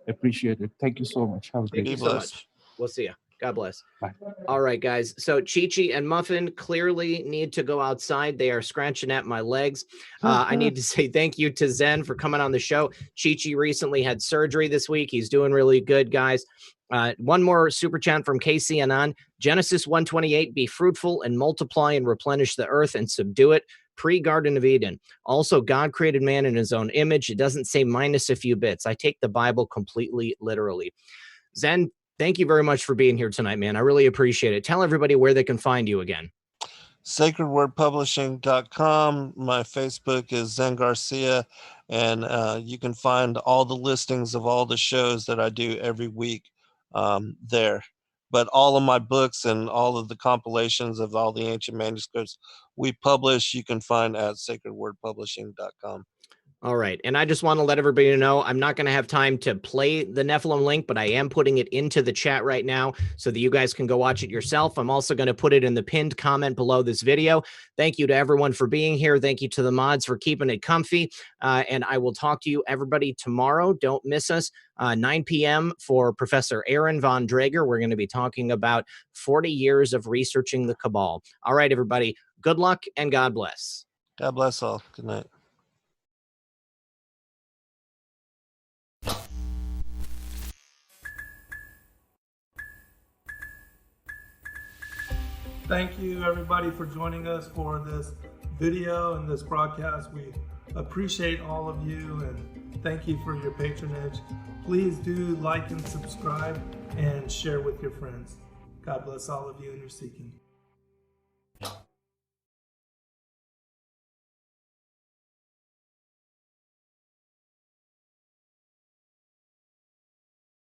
Appreciate it. Thank you so much. Have a great day. Thank you so much. We'll see you. God bless. Bye. All right, guys. So Chi-Chi and Muffin clearly need to go outside. They are scratching at my legs. I need to say thank you to Zen for coming on the show. Chi-Chi recently had surgery this week. He's doing really good, guys. One more super chat from Casey Anan. Genesis 1:28, be fruitful and multiply and replenish the earth and subdue it. Pre-Garden of Eden. Also, God created man in his own image. It doesn't say minus a few bits. I take the Bible completely literally. Zen, thank you very much for being here tonight, man. I really appreciate it. Tell everybody where they can find you again. sacredwordpublishing.com. My Facebook is Zen Garcia, and you can find all the listings of all the shows that I do every week there. But all of my books and all of the compilations of all the ancient manuscripts we publish, you can find at sacredwordpublishing.com. All right. And I just want to let everybody know, I'm not going to have time to play the Nephilim link, but I am putting it into the chat right now so that you guys can go watch it yourself. I'm also going to put it in the pinned comment below this video. Thank you to everyone for being here. Thank you to the mods for keeping it comfy. And I will talk to you, everybody, tomorrow. Don't miss us. 9 p.m. for Professor Aaron von Drager. We're going to be talking about 40 years of researching the Cabal. All right, everybody. Good luck and God bless. God bless all. Good night. Thank you everybody for joining us for this video and this broadcast. We appreciate all of you and thank you for your patronage. Please do like and subscribe and share with your friends. God bless all of you in your seeking.